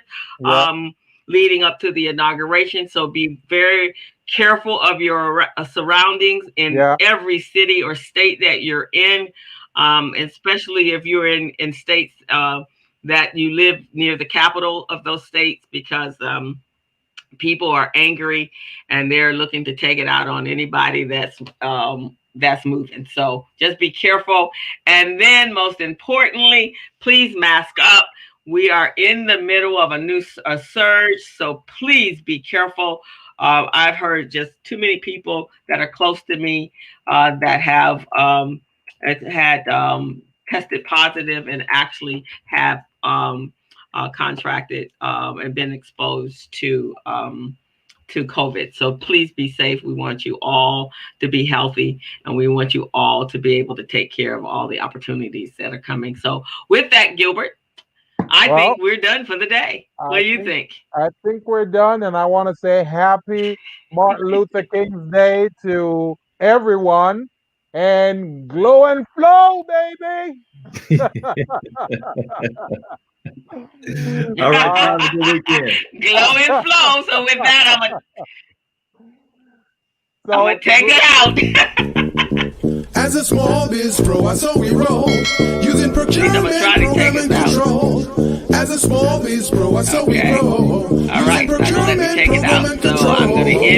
leading up to the inauguration. So be very careful of your surroundings in every city or state that you're in, especially if you're in states that you live near the capital of those states, because people are angry and they're looking to take it out on anybody that's moving. So just be careful. And then most importantly, please mask up. We are in the middle of a surge, so please be careful. I've heard just too many people that are close to me that have had tested positive and actually have contracted and been exposed to COVID. So please be safe. We want you all to be healthy, and we want you all to be able to take care of all the opportunities that are coming. So with that, Gilbert, I think we're done for the day. What do you think?
I think we're done, and I want to say happy Martin Luther King's Day to everyone, and glow and flow, baby.
All right, have a good weekend.
Glow and flow. So with that, I'm gonna take it out.
As a small biz pro, so we roll. Using procurement, program, and control. As a small biz pro, so we roll.
All right, so let me take it out. So I'm gonna end